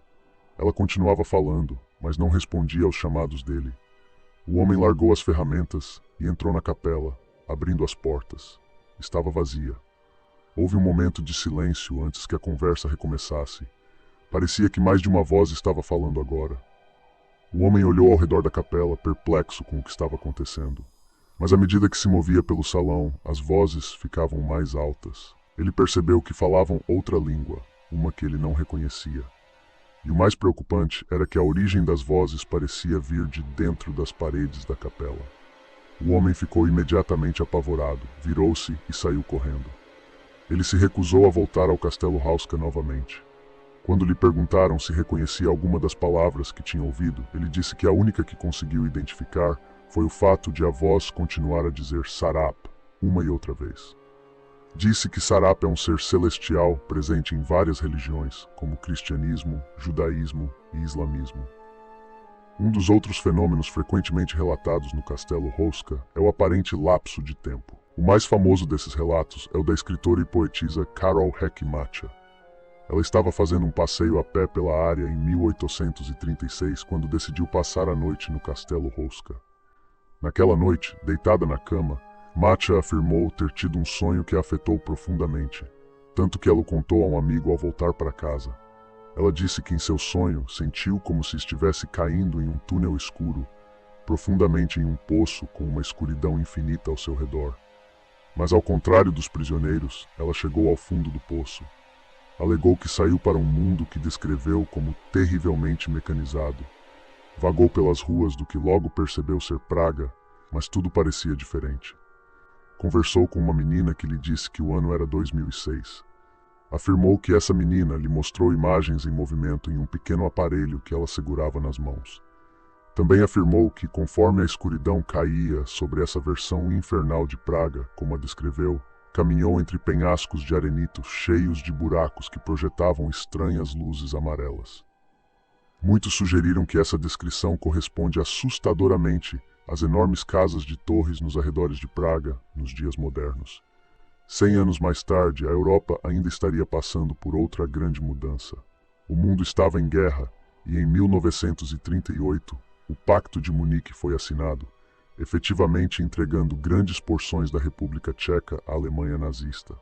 Ela continuava falando, mas não respondia aos chamados dele. O homem largou as ferramentas e entrou na capela, abrindo as portas. Estava vazia. Houve um momento de silêncio antes que a conversa recomeçasse. Parecia que mais de uma voz estava falando agora. O homem olhou ao redor da capela, perplexo com o que estava acontecendo. Mas à medida que se movia pelo salão, as vozes ficavam mais altas. Ele percebeu que falavam outra língua, uma que ele não reconhecia. E o mais preocupante era que a origem das vozes parecia vir de dentro das paredes da capela. O homem ficou imediatamente apavorado, virou-se e saiu correndo. Ele se recusou a voltar ao Castelo Hauska novamente. Quando lhe perguntaram se reconhecia alguma das palavras que tinha ouvido, ele disse que a única que conseguiu identificar foi o fato de a voz continuar a dizer Sarap uma e outra vez. Disse que Sarap é um ser celestial presente em várias religiões, como cristianismo, judaísmo e islamismo. Um dos outros fenômenos frequentemente relatados no Castelo Hauska é o aparente lapso de tempo. O mais famoso desses relatos é o da escritora e poetisa Carol Heck-Macha. Ela estava fazendo um passeio a pé pela área em 1836 quando decidiu passar a noite no Castelo Hauska. Naquela noite, deitada na cama, Macha afirmou ter tido um sonho que a afetou profundamente, tanto que ela o contou a um amigo ao voltar para casa. Ela disse que em seu sonho sentiu como se estivesse caindo em um túnel escuro, profundamente em um poço com uma escuridão infinita ao seu redor. Mas ao contrário dos prisioneiros, ela chegou ao fundo do poço. Alegou que saiu para um mundo que descreveu como terrivelmente mecanizado. Vagou pelas ruas do que logo percebeu ser Praga, mas tudo parecia diferente. Conversou com uma menina que lhe disse que o ano era 2006. Afirmou que essa menina lhe mostrou imagens em movimento em um pequeno aparelho que ela segurava nas mãos. Também afirmou que, conforme a escuridão caía sobre essa versão infernal de Praga, como a descreveu, caminhou entre penhascos de arenito cheios de buracos que projetavam estranhas luzes amarelas. Muitos sugeriram que essa descrição corresponde assustadoramente às enormes casas de torres nos arredores de Praga nos dias modernos. 100 anos mais tarde, a Europa ainda estaria passando por outra grande mudança. O mundo estava em guerra e em 1938 o Pacto de Munique foi assinado, efetivamente entregando grandes porções da República Tcheca à Alemanha nazista.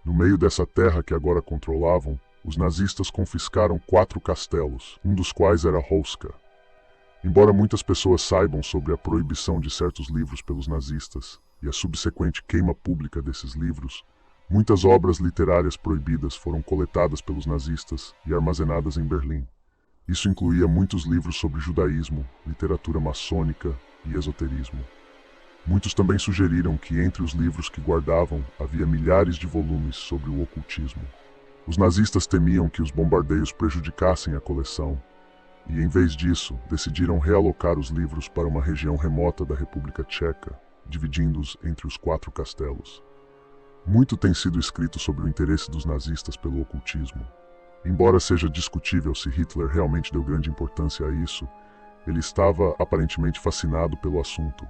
No meio dessa terra que agora controlavam, os nazistas confiscaram 4 castelos, um dos quais era Hauska. Embora muitas pessoas saibam sobre a proibição de certos livros pelos nazistas e a subsequente queima pública desses livros, muitas obras literárias proibidas foram coletadas pelos nazistas e armazenadas em Berlim. Isso incluía muitos livros sobre judaísmo, literatura maçônica e esoterismo. Muitos também sugeriram que entre os livros que guardavam havia milhares de volumes sobre o ocultismo. Os nazistas temiam que os bombardeios prejudicassem a coleção e, em vez disso, decidiram realocar os livros para uma região remota da República Tcheca, dividindo-os entre os 4 castelos. Muito tem sido escrito sobre o interesse dos nazistas pelo ocultismo. Embora seja discutível se Hitler realmente deu grande importância a isso, ele estava aparentemente fascinado pelo assunto,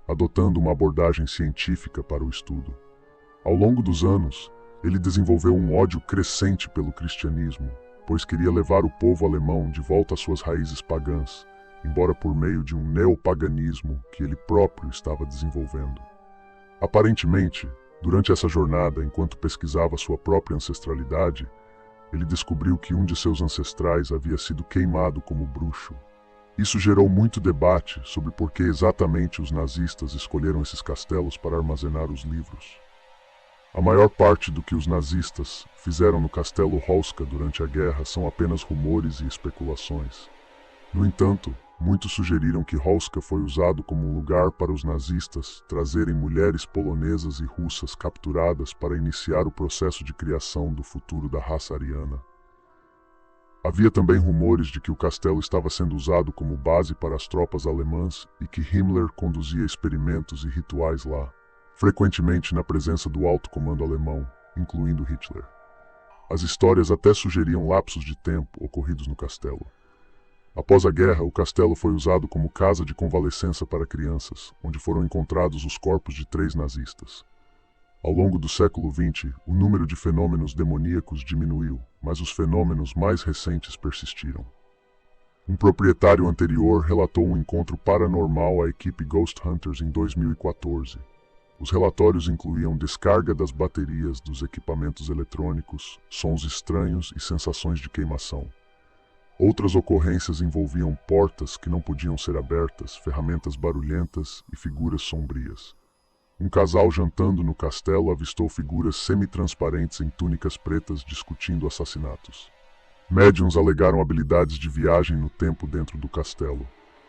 adotando uma abordagem científica para o estudo. Ao longo dos anos, ele desenvolveu um ódio crescente pelo cristianismo, pois queria levar o povo alemão de volta às suas raízes pagãs, embora por meio de um neopaganismo que ele próprio estava desenvolvendo. Aparentemente, durante essa jornada, enquanto pesquisava sua própria ancestralidade, ele descobriu que um de seus ancestrais havia sido queimado como bruxo. Isso gerou muito debate sobre por que exatamente os nazistas escolheram esses castelos para armazenar os livros. A maior parte do que os nazistas fizeram no Castelo Hauska durante a guerra são apenas rumores e especulações. No entanto, muitos sugeriram que Hauska foi usado como um lugar para os nazistas trazerem mulheres polonesas e russas capturadas para iniciar o processo de criação do futuro da raça ariana. Havia também rumores de que o castelo estava sendo usado como base para as tropas alemãs e que Himmler conduzia experimentos e rituais lá, frequentemente na presença do alto comando alemão, incluindo Hitler. As histórias até sugeriam lapsos de tempo ocorridos no castelo. Após a guerra, o castelo foi usado como casa de convalescença para crianças, onde foram encontrados os corpos de 3 nazistas. Ao longo do século XX, o número de fenômenos demoníacos diminuiu, mas os fenômenos mais recentes persistiram. Um proprietário anterior relatou um encontro paranormal à equipe Ghost Hunters em 2014. Os relatórios incluíam descarga das baterias dos equipamentos eletrônicos, sons estranhos e sensações de queimação. Outras ocorrências envolviam portas que não podiam ser abertas, ferramentas barulhentas e figuras sombrias. Um casal jantando no castelo avistou figuras semi-transparentes em túnicas pretas discutindo assassinatos. Médiuns alegaram habilidades de viagem no tempo dentro do castelo,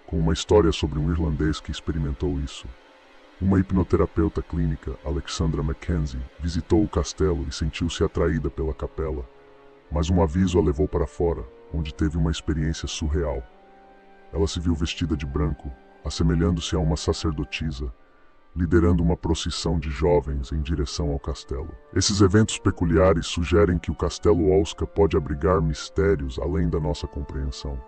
com uma história sobre um irlandês que experimentou isso. Uma hipnoterapeuta clínica, Alexandra Mackenzie, visitou o castelo e sentiu-se atraída pela capela, mas um aviso a levou para fora, onde teve uma experiência surreal. Ela se viu vestida de branco, assemelhando-se a uma sacerdotisa, liderando uma procissão de jovens em direção ao castelo. Esses eventos peculiares sugerem que o Castelo Olska pode abrigar mistérios além da nossa compreensão.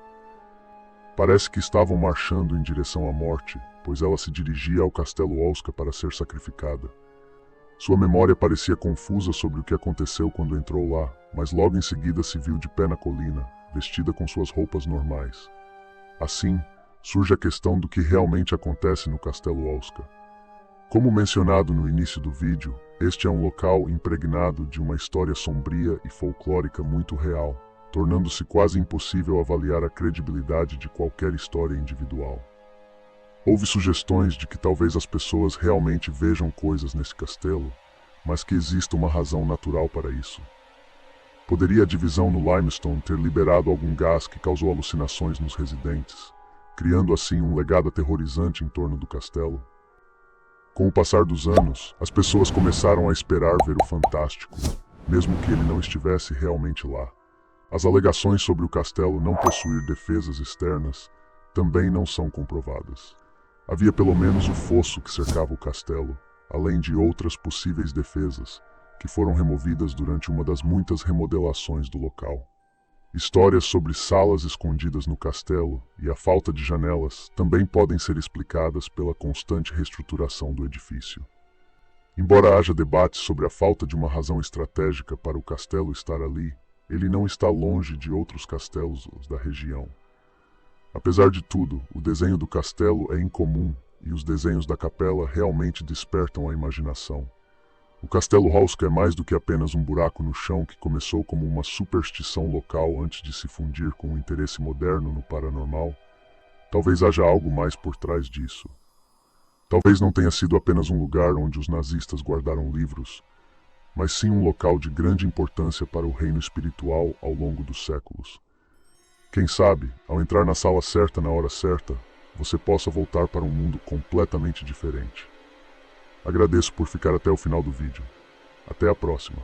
Parece que estavam marchando em direção à morte, pois ela se dirigia ao Castelo Olska para ser sacrificada. Sua memória parecia confusa sobre o que aconteceu quando entrou lá, mas logo em seguida se viu de pé na colina, vestida com suas roupas normais. Assim, surge a questão do que realmente acontece no Castelo Olska. Como mencionado no início do vídeo, este é um local impregnado de uma história sombria e folclórica muito real, tornando-se quase impossível avaliar a credibilidade de qualquer história individual. Houve sugestões de que talvez as pessoas realmente vejam coisas nesse castelo, mas que exista uma razão natural para isso. Poderia a divisão no Limestone ter liberado algum gás que causou alucinações nos residentes, criando assim um legado aterrorizante em torno do castelo? Com o passar dos anos, as pessoas começaram a esperar ver o fantástico, mesmo que ele não estivesse realmente lá. As alegações sobre o castelo não possuir defesas externas também não são comprovadas. Havia pelo menos o fosso que cercava o castelo, além de outras possíveis defesas, que foram removidas durante uma das muitas remodelações do local. Histórias sobre salas escondidas no castelo e a falta de janelas também podem ser explicadas pela constante reestruturação do edifício. Embora haja debates sobre a falta de uma razão estratégica para o castelo estar ali, ele não está longe de outros castelos da região. Apesar de tudo, o desenho do castelo é incomum e os desenhos da capela realmente despertam a imaginação. O Castelo Olska é mais do que apenas um buraco no chão que começou como uma superstição local antes de se fundir com um interesse moderno no paranormal. Talvez haja algo mais por trás disso. Talvez não tenha sido apenas um lugar onde os nazistas guardaram livros, mas sim um local de grande importância para o reino espiritual ao longo dos séculos. Quem sabe, ao entrar na sala certa na hora certa, você possa voltar para um mundo completamente diferente. Agradeço por ficar até o final do vídeo. Até a próxima.